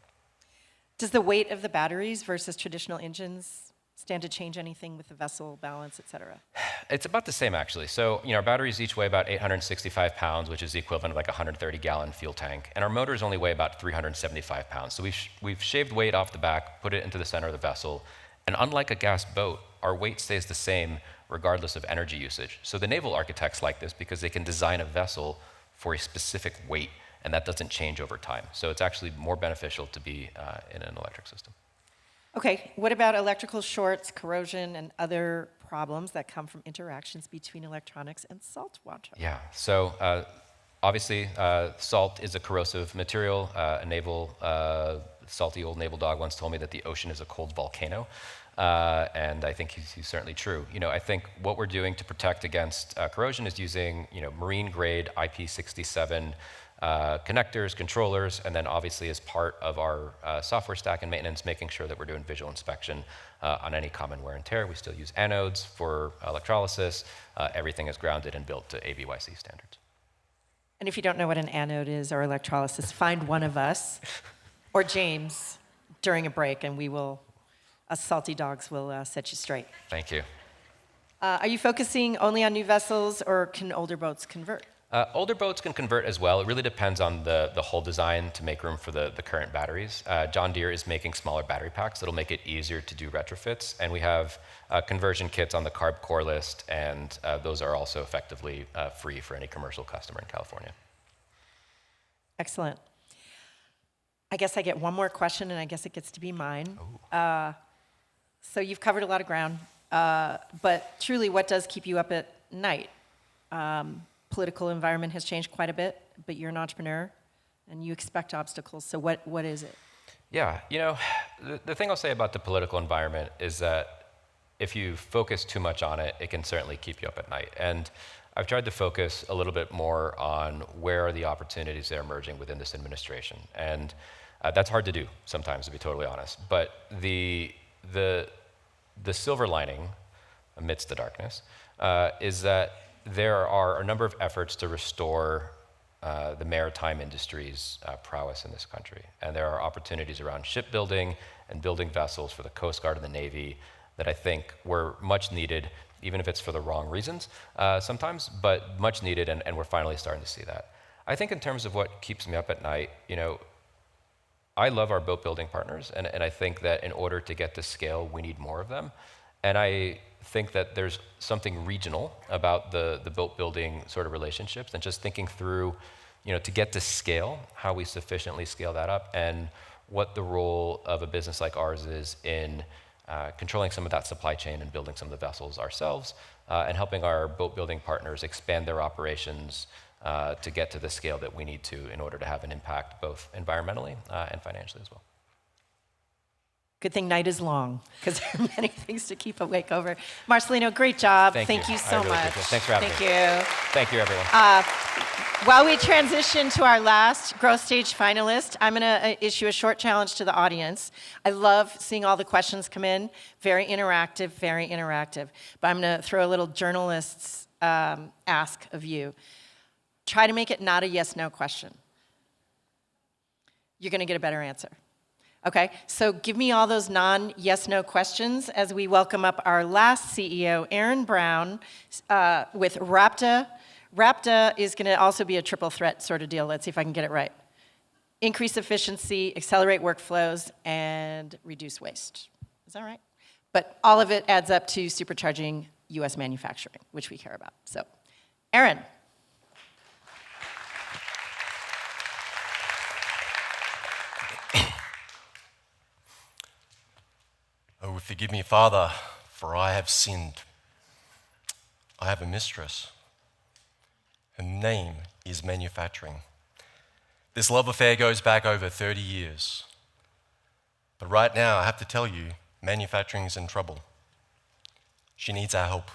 Does the weight of the batteries versus traditional engines stand to change anything with the vessel balance, et cetera? It's about the same, actually. So, our batteries each weigh about 865 pounds, which is the equivalent of like a 130-gallon fuel tank. And our motors only weigh about 375 pounds. So we've shaved weight off the back, put it into the center of the vessel. And unlike a gas boat, our weight stays the same regardless of energy usage. So the naval architects like this because they can design a vessel for a specific weight, and that doesn't change over time. So it's actually more beneficial to be in an electric system. Okay, what about electrical shorts, corrosion, and other problems that come from interactions between electronics and salt water? Yeah, so obviously salt is a corrosive material. A salty old naval dog once told me that the ocean is a cold volcano, and I think he's certainly true. I think what we're doing to protect against corrosion is using marine-grade IP67 connectors, controllers, and then obviously as part of our software stack and maintenance, making sure that we're doing visual inspection on any common wear and tear. We still use anodes for electrolysis. Everything is grounded and built to ABYC standards. And if you don't know what an anode is or electrolysis, find one of us or James during a break, and us salty dogs will set you straight. Thank you. Are you focusing only on new vessels, or can older boats convert? Older boats can convert as well. It really depends on the hull design to make room for the current batteries. John Deere is making smaller battery packs that'll make it easier to do retrofits. And we have conversion kits on the CARB core list, and those are also effectively free for any commercial customer in California. Excellent. I guess I get one more question, and I guess it gets to be mine. So you've covered a lot of ground, but truly, what does keep you up at night? Political environment has changed quite a bit, but you're an entrepreneur and you expect obstacles. So what is it? Yeah, the thing I'll say about the political environment is that if you focus too much on it, it can certainly keep you up at night. And I've tried to focus a little bit more on where are the opportunities that are emerging within this administration. And that's hard to do sometimes, to be totally honest. But the silver lining amidst the darkness is that there are a number of efforts to restore the maritime industry's prowess in this country. And there are opportunities around shipbuilding and building vessels for the Coast Guard and the Navy that I think were much needed, even if it's for the wrong reasons sometimes, but much needed, and we're finally starting to see that. I think in terms of what keeps me up at night, I love our boat building partners, and I think that in order to get to scale, we need more of them. And I think that there's something regional about the boat building sort of relationships, and just thinking through, to get to scale, how we sufficiently scale that up, and what the role of a business like ours is in controlling some of that supply chain and building some of the vessels ourselves, and helping our boat building partners expand their operations to get to the scale that we need to in order to have an impact both environmentally and financially as well. Good thing night is long, because there are many things to keep awake over. Marcelino, great job. Thank you so really much. Thanks for having me. Thank you. Thank you, everyone. While we transition to our last growth stage finalist, I'm going to issue a short challenge to the audience. I love seeing all the questions come in. Very interactive, very interactive. But I'm going to throw a little journalist's ask of you. Try to make it not a yes-no question. You're going to get a better answer. Okay, so give me all those non-yes-no questions as we welcome up our last CEO, Aaron Brown, with Rapta. Rapta is going to also be a triple threat sort of deal. Let's see if I can get it right. Increase efficiency, accelerate workflows, and reduce waste. Is that right? But all of it adds up to supercharging US manufacturing, which we care about. So, Aaron. Oh, forgive me, Father, for I have sinned. I have a mistress. Her name is manufacturing. This love affair goes back over 30 years. But right now, I have to tell you, manufacturing is in trouble. She needs our help.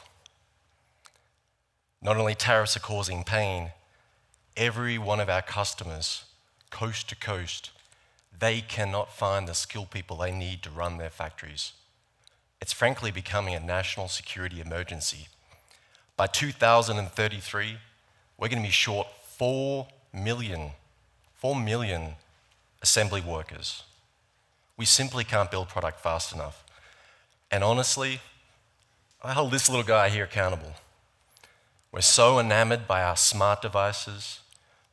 Not only tariffs are causing pain, every one of our customers, coast to coast, they cannot find the skilled people they need to run their factories. It's frankly becoming a national security emergency. By 2033, we're going to be short 4 million assembly workers. We simply can't build product fast enough. And honestly, I hold this little guy here accountable. We're so enamored by our smart devices,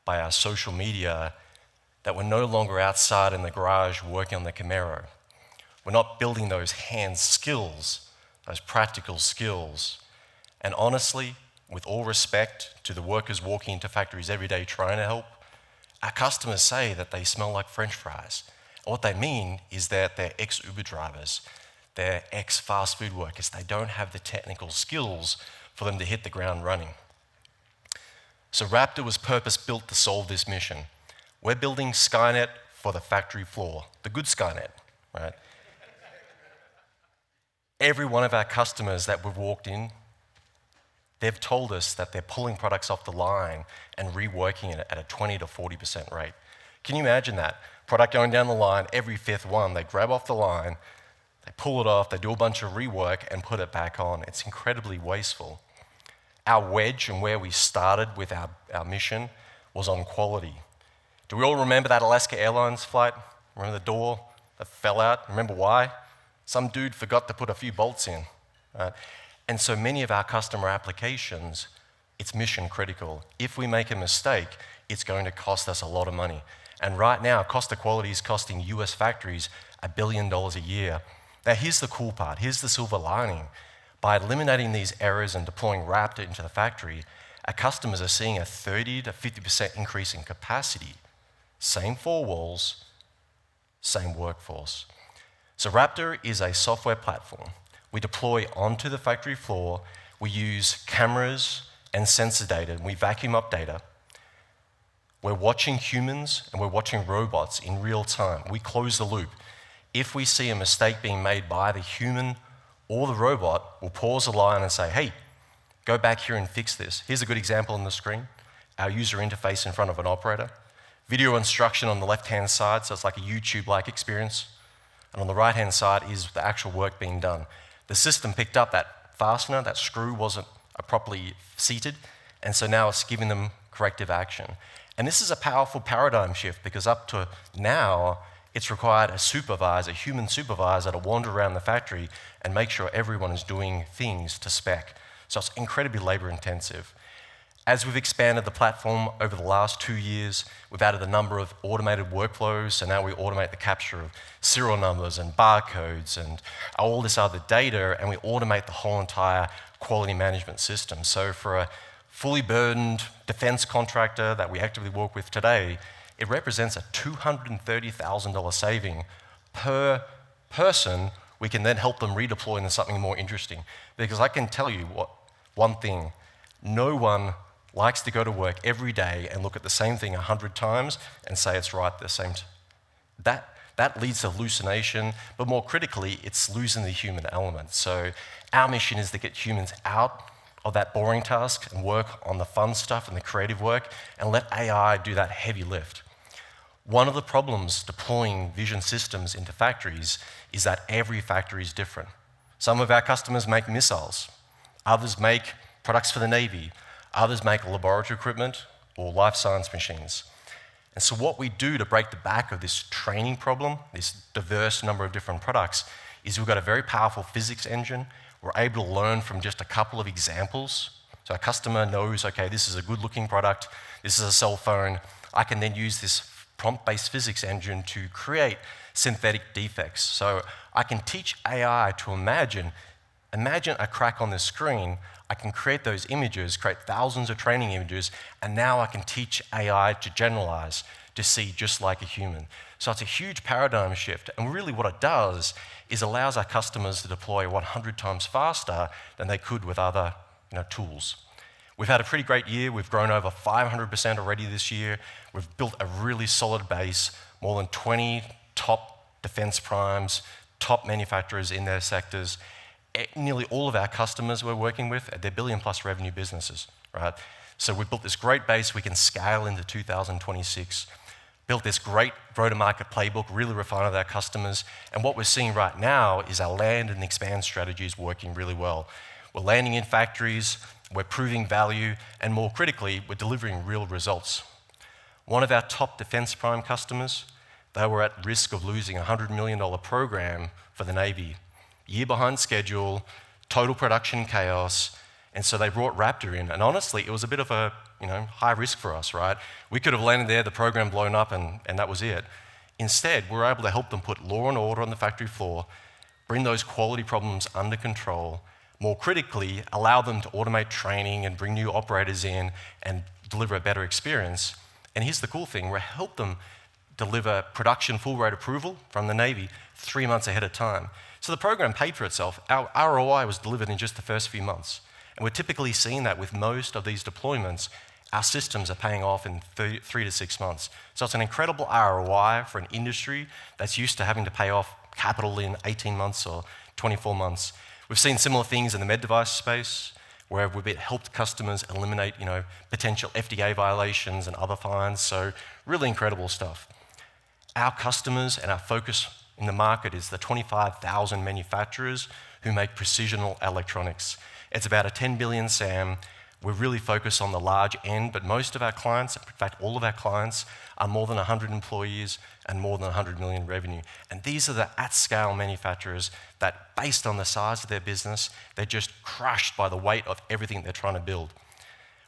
by our social media, that we're no longer outside in the garage working on the Camaro. We're not building those hand skills, those practical skills. And honestly, with all respect to the workers walking into factories every day trying to help, our customers say that they smell like French fries. And what they mean is that they're ex-Uber drivers, they're ex-fast food workers. They don't have the technical skills for them to hit the ground running. So Rapta was purpose-built to solve this mission. We're building Skynet for the factory floor, the good Skynet, right? Every one of our customers that we've walked in, they've told us that they're pulling products off the line and reworking it at a 20 to 40% rate. Can you imagine that? Product going down the line, every fifth one, they grab off the line, they pull it off, they do a bunch of rework and put it back on. It's incredibly wasteful. Our wedge and where we started with our mission was on quality. Do we all remember that Alaska Airlines flight? Remember the door that fell out? Remember why? Some dude forgot to put a few bolts in. And so many of our customer applications, it's mission critical. If we make a mistake, it's going to cost us a lot of money. And right now, cost of quality is costing US factories $1 billion a year. Now here's the cool part, here's the silver lining. By eliminating these errors and deploying Rapta into the factory, our customers are seeing a 30 to 50% increase in capacity. Same four walls, same workforce. So Rapta is a software platform. We deploy onto the factory floor. We use cameras and sensor data, and we vacuum up data. We're watching humans and we're watching robots in real time. We close the loop. If we see a mistake being made by the human or the robot, we'll pause the line and say, hey, go back here and fix this. Here's a good example on the screen. Our user interface in front of an operator. Video instruction on the left-hand side, so it's like a YouTube-like experience. And on the right-hand side is the actual work being done. The system picked up that fastener, that screw wasn't properly seated, and so now it's giving them corrective action. And this is a powerful paradigm shift because up to now, it's required a supervisor, a human supervisor, to wander around the factory and make sure everyone is doing things to spec. So it's incredibly labor intensive. As we've expanded the platform over the last 2 years, we've added a number of automated workflows, so now we automate the capture of serial numbers and barcodes and all this other data, and we automate the whole entire quality management system. So for a fully burdened defense contractor that we actively work with today, it represents a $230,000 saving per person. We can then help them redeploy into something more interesting. Because I can tell you one thing, no one likes to go to work every day and look at the same thing 100 times and say it's right the same time. That leads to hallucination, but more critically, it's losing the human element. So our mission is to get humans out of that boring task and work on the fun stuff and the creative work and let AI do that heavy lift. One of the problems deploying vision systems into factories is that every factory is different. Some of our customers make missiles, others make products for the Navy, others make laboratory equipment or life science machines. And so what we do to break the back of this training problem, this diverse number of different products, is we've got a very powerful physics engine. We're able to learn from just a couple of examples. So a customer knows, okay, this is a good-looking product, this is a cell phone. I can then use this prompt-based physics engine to create synthetic defects. So I can teach AI to imagine a crack on the screen. I can create those images, create thousands of training images, and now I can teach AI to generalize, to see just like a human. So it's a huge paradigm shift, and really what it does is allows our customers to deploy 100 times faster than they could with other tools. We've had a pretty great year. We've grown over 500% already this year. We've built a really solid base, more than 20 top defense primes, top manufacturers in their sectors. Nearly all of our customers we're working with, they're billion-plus revenue businesses, right? So we've built this great base we can scale into 2026, built this great go-to-market playbook, really refined with our customers, and what we're seeing right now is our land and expand strategy is working really well. We're landing in factories, we're proving value, and more critically, we're delivering real results. One of our top defense prime customers, they were at risk of losing a $100 million program for the Navy. Year behind schedule, total production chaos, and so they brought Rapta in. And honestly, it was a bit of a high risk for us, right? We could have landed there, the program blown up, and that was it. Instead, we were able to help them put law and order on the factory floor, bring those quality problems under control, more critically, allow them to automate training and bring new operators in and deliver a better experience. And here's the cool thing, we helped them deliver production full rate approval from the Navy 3 months ahead of time. So the program paid for itself. Our ROI was delivered in just the first few months. And we're typically seeing that with most of these deployments, our systems are paying off in 3 to 6 months. So it's an incredible ROI for an industry that's used to having to pay off capital in 18 months or 24 months. We've seen similar things in the med device space, where we've helped customers eliminate potential FDA violations and other fines. So really incredible stuff. Our customers and our focus in the market is the 25,000 manufacturers who make precision electronics. It's about a 10 billion SAM. We're really focused on the large end, but most of our clients, in fact all of our clients, are more than 100 employees and more than 100 million revenue. And these are the at-scale manufacturers that, based on the size of their business, they're just crushed by the weight of everything they're trying to build.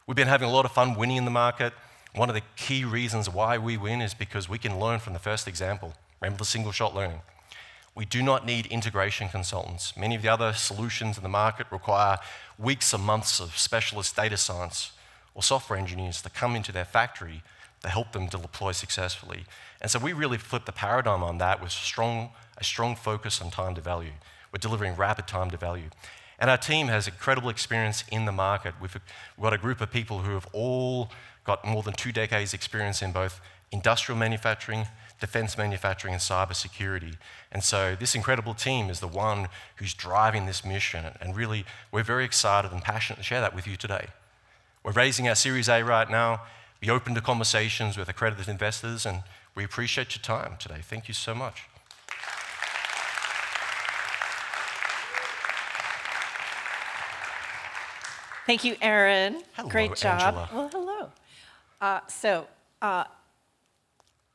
We've been having a lot of fun winning in the market. One of the key reasons why we win is because we can learn from the first example. Remember the single-shot learning. We do not need integration consultants. Many of the other solutions in the market require weeks or months of specialist data science or software engineers to come into their factory to help them to deploy successfully. And so we really flipped the paradigm on that with a strong focus on time to value. We're delivering rapid time to value. And our team has incredible experience in the market. We've got a group of people who have all got more than 2 decades experience in both industrial manufacturing, defense manufacturing, and cybersecurity. And so this incredible team is the one who's driving this mission. And really, we're very excited and passionate to share that with you today. We're raising our Series A right now. Be open to conversations with accredited investors, and we appreciate your time today. Thank you so much. Thank you, Aaron. Hello, Great job. Angela. Well, hello. So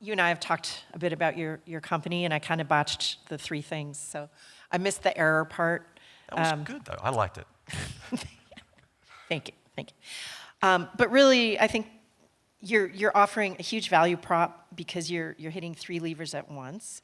You and I have talked a bit about your company, and I kind of botched the 3 things. So I missed the error part. That was good, though. I liked it. Thank you. But really, I think you're offering a huge value prop because you're hitting 3 levers at once.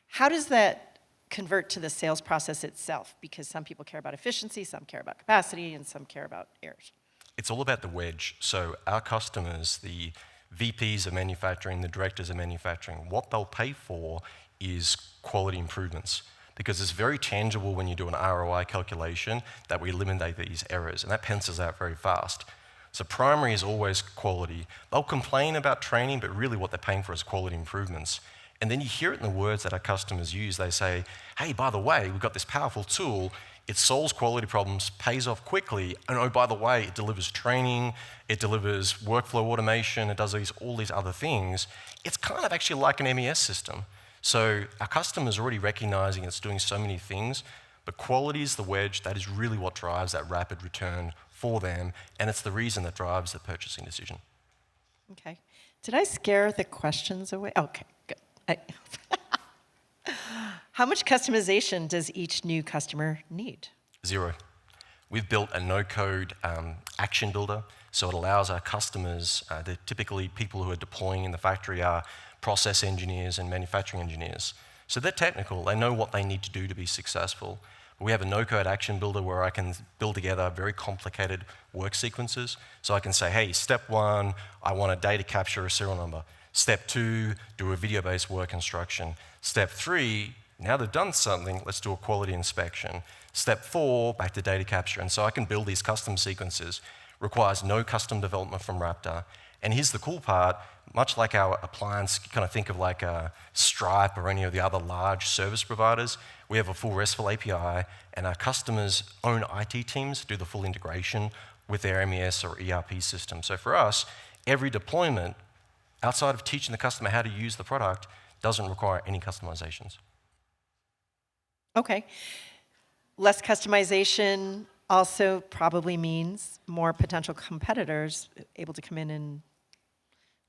How does that convert to the sales process itself? Because some people care about efficiency, some care about capacity, and some care about errors. It's all about the wedge. So our customers, the VPs of manufacturing, the directors of manufacturing, what they'll pay for is quality improvements, because it's very tangible when you do an ROI calculation that we eliminate these errors, and that pencils out very fast. So primary is always quality. They'll complain about training, but really what they're paying for is quality improvements. And then you hear it in the words that our customers use. They say, hey, by the way, we've got this powerful tool. It solves quality problems, pays off quickly, and oh, by the way, it delivers training, it delivers workflow automation, it does all these other things. It's kind of actually like an MES system. So our customers are already recognizing it's doing so many things, but quality is the wedge. That is really what drives that rapid return for them, and it's the reason that drives the purchasing decision. Okay. Did I scare the questions away? Okay, good. How much customization does each new customer need? 0. We've built a no-code action builder, so it allows our customers, they're typically people who are deploying in the factory are process engineers and manufacturing engineers. So they're technical, they know what they need to do to be successful. But we have a no-code action builder where I can build together very complicated work sequences. So I can say, hey, step 1, I want a data capture a serial number. Step 2, do a video-based work instruction. Step 3, now they've done something, let's do a quality inspection. Step 4, back to data capture. And so I can build these custom sequences. Requires no custom development from Rapta. And here's the cool part, much like our appliance, you kind of think of like a Stripe or any of the other large service providers, we have a full RESTful API, and our customers' own IT teams do the full integration with their MES or ERP system. So for us, every deployment, outside of teaching the customer how to use the product, doesn't require any customizations. Okay. Less customization also probably means more potential competitors able to come in and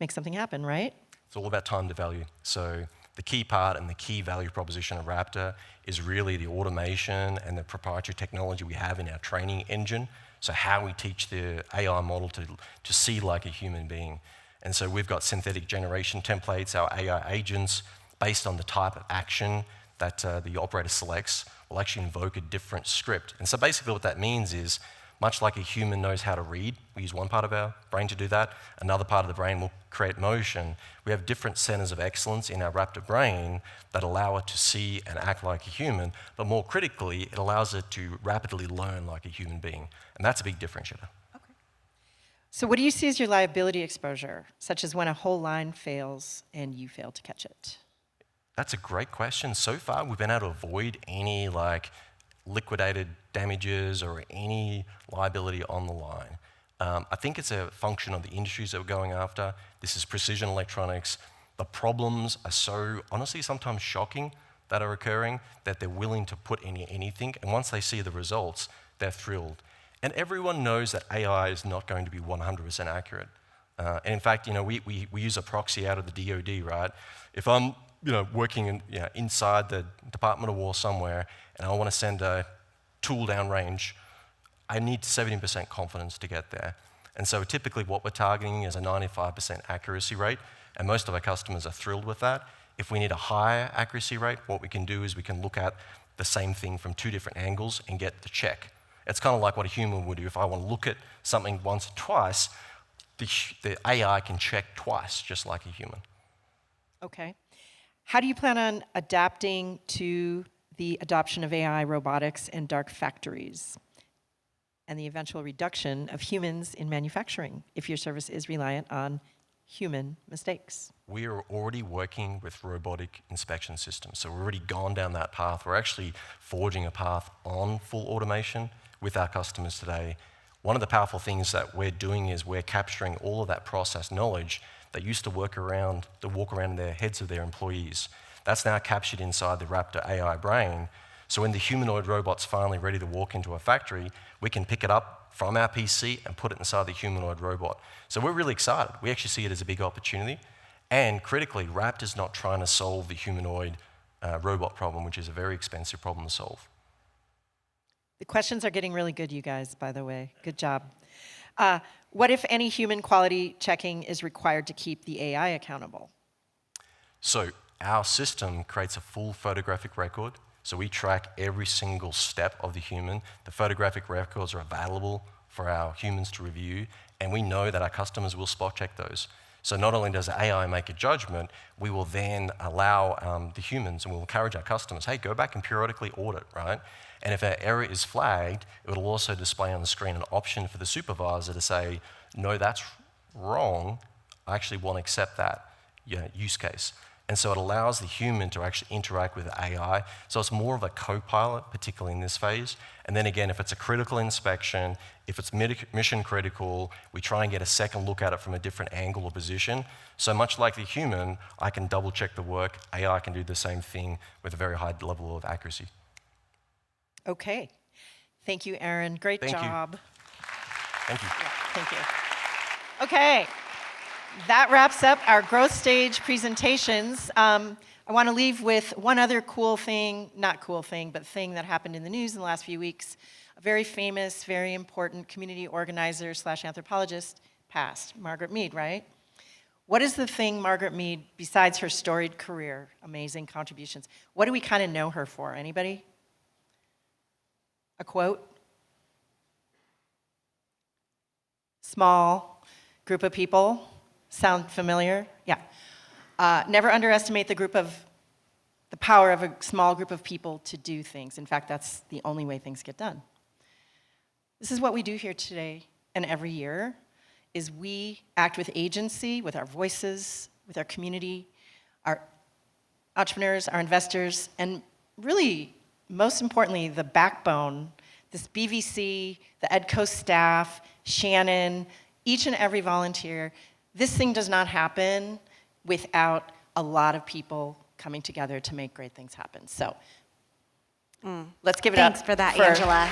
make something happen, right? It's all about time to value. So the key part and the key value proposition of Rapta is really the automation and the proprietary technology we have in our training engine. So how we teach the AI model to see like a human being. And so we've got synthetic generation templates, our AI agents, based on the type of action that the operator selects, will actually invoke a different script. And so basically what that means is, much like a human knows how to read, we use one part of our brain to do that, another part of the brain will create motion. We have different centers of excellence in our Rapta brain that allow it to see and act like a human, but more critically, it allows it to rapidly learn like a human being. And that's a big differentiator. Okay. So what do you see as your liability exposure, such as when a whole line fails and you fail to catch it? That's a great question. So far, we've been able to avoid any liquidated damages or any liability on the line. I think it's a function of the industries that we're going after. This is precision electronics. The problems are so, honestly, sometimes shocking that are occurring that they're willing to put in anything. And once they see the results, they're thrilled. And everyone knows that AI is not going to be 100% accurate. And in fact, we use a proxy out of the DoD, right? If I'm working inside the Department of War somewhere, and I want to send a tool downrange, I need 70% confidence to get there. And so typically what we're targeting is a 95% accuracy rate, and most of our customers are thrilled with that. If we need a higher accuracy rate, what we can do is we can look at the same thing from 2 different angles and get the check. It's kind of like what a human would do. If I want to look at something once or twice, the AI can check twice, just like a human. Okay. How do you plan on adapting to the adoption of AI, robotics, and dark factories, and the eventual reduction of humans in manufacturing if your service is reliant on human mistakes? We are already working with robotic inspection systems, so we've already gone down that path. We're actually forging a path on full automation with our customers today. One of the powerful things that we're doing is we're capturing all of that process knowledge that used to walk around in their heads of their employees. That's now captured inside the Rapta AI brain. So when the humanoid robot's finally ready to walk into a factory, we can pick it up from our PC and put it inside the humanoid robot. So we're really excited. We actually see it as a big opportunity. And critically, Rapta's not trying to solve the humanoid robot problem, which is a very expensive problem to solve. The questions are getting really good, you guys, by the way. Good job. What, if any, human quality checking is required to keep the AI accountable? So our system creates a full photographic record. So we track every single step of the human. The photographic records are available for our humans to review, and we know that our customers will spot check those. So not only does AI make a judgment, we will then allow the humans, and we'll encourage our customers, hey, go back and periodically audit, right? And if an error is flagged, it will also display on the screen an option for the supervisor to say, no, that's wrong. I actually want to accept that use case. And so it allows the human to actually interact with AI. So it's more of a co-pilot, particularly in this phase. And then again, if it's a critical inspection, if it's mission critical, we try and get a second look at it from a different angle or position. So much like the human, I can double check the work. AI can do the same thing with a very high level of accuracy. Okay. Thank you, Aaron. Great job. Thank you. Yeah, thank you. Okay. That wraps up our growth stage presentations. I want to leave with one other cool thing, not cool thing, but thing that happened in the news in the last few weeks. A very famous, very important community organizer / anthropologist passed, Margaret Mead, right? What is the thing Margaret Mead, besides her storied career, amazing contributions, what do we kind of know her for? Anybody? A quote? Small group of people. Sound familiar? Yeah. Never underestimate the power of a small group of people to do things. In fact, that's the only way things get done. This is what we do here today and every year, is we act with agency, with our voices, with our community, our entrepreneurs, our investors, and really, most importantly, the backbone, this BVC, the EDCO staff, Shannon, each and every volunteer. This thing does not happen without a lot of people coming together to make great things happen. So let's give it up. Thanks for that, Angela.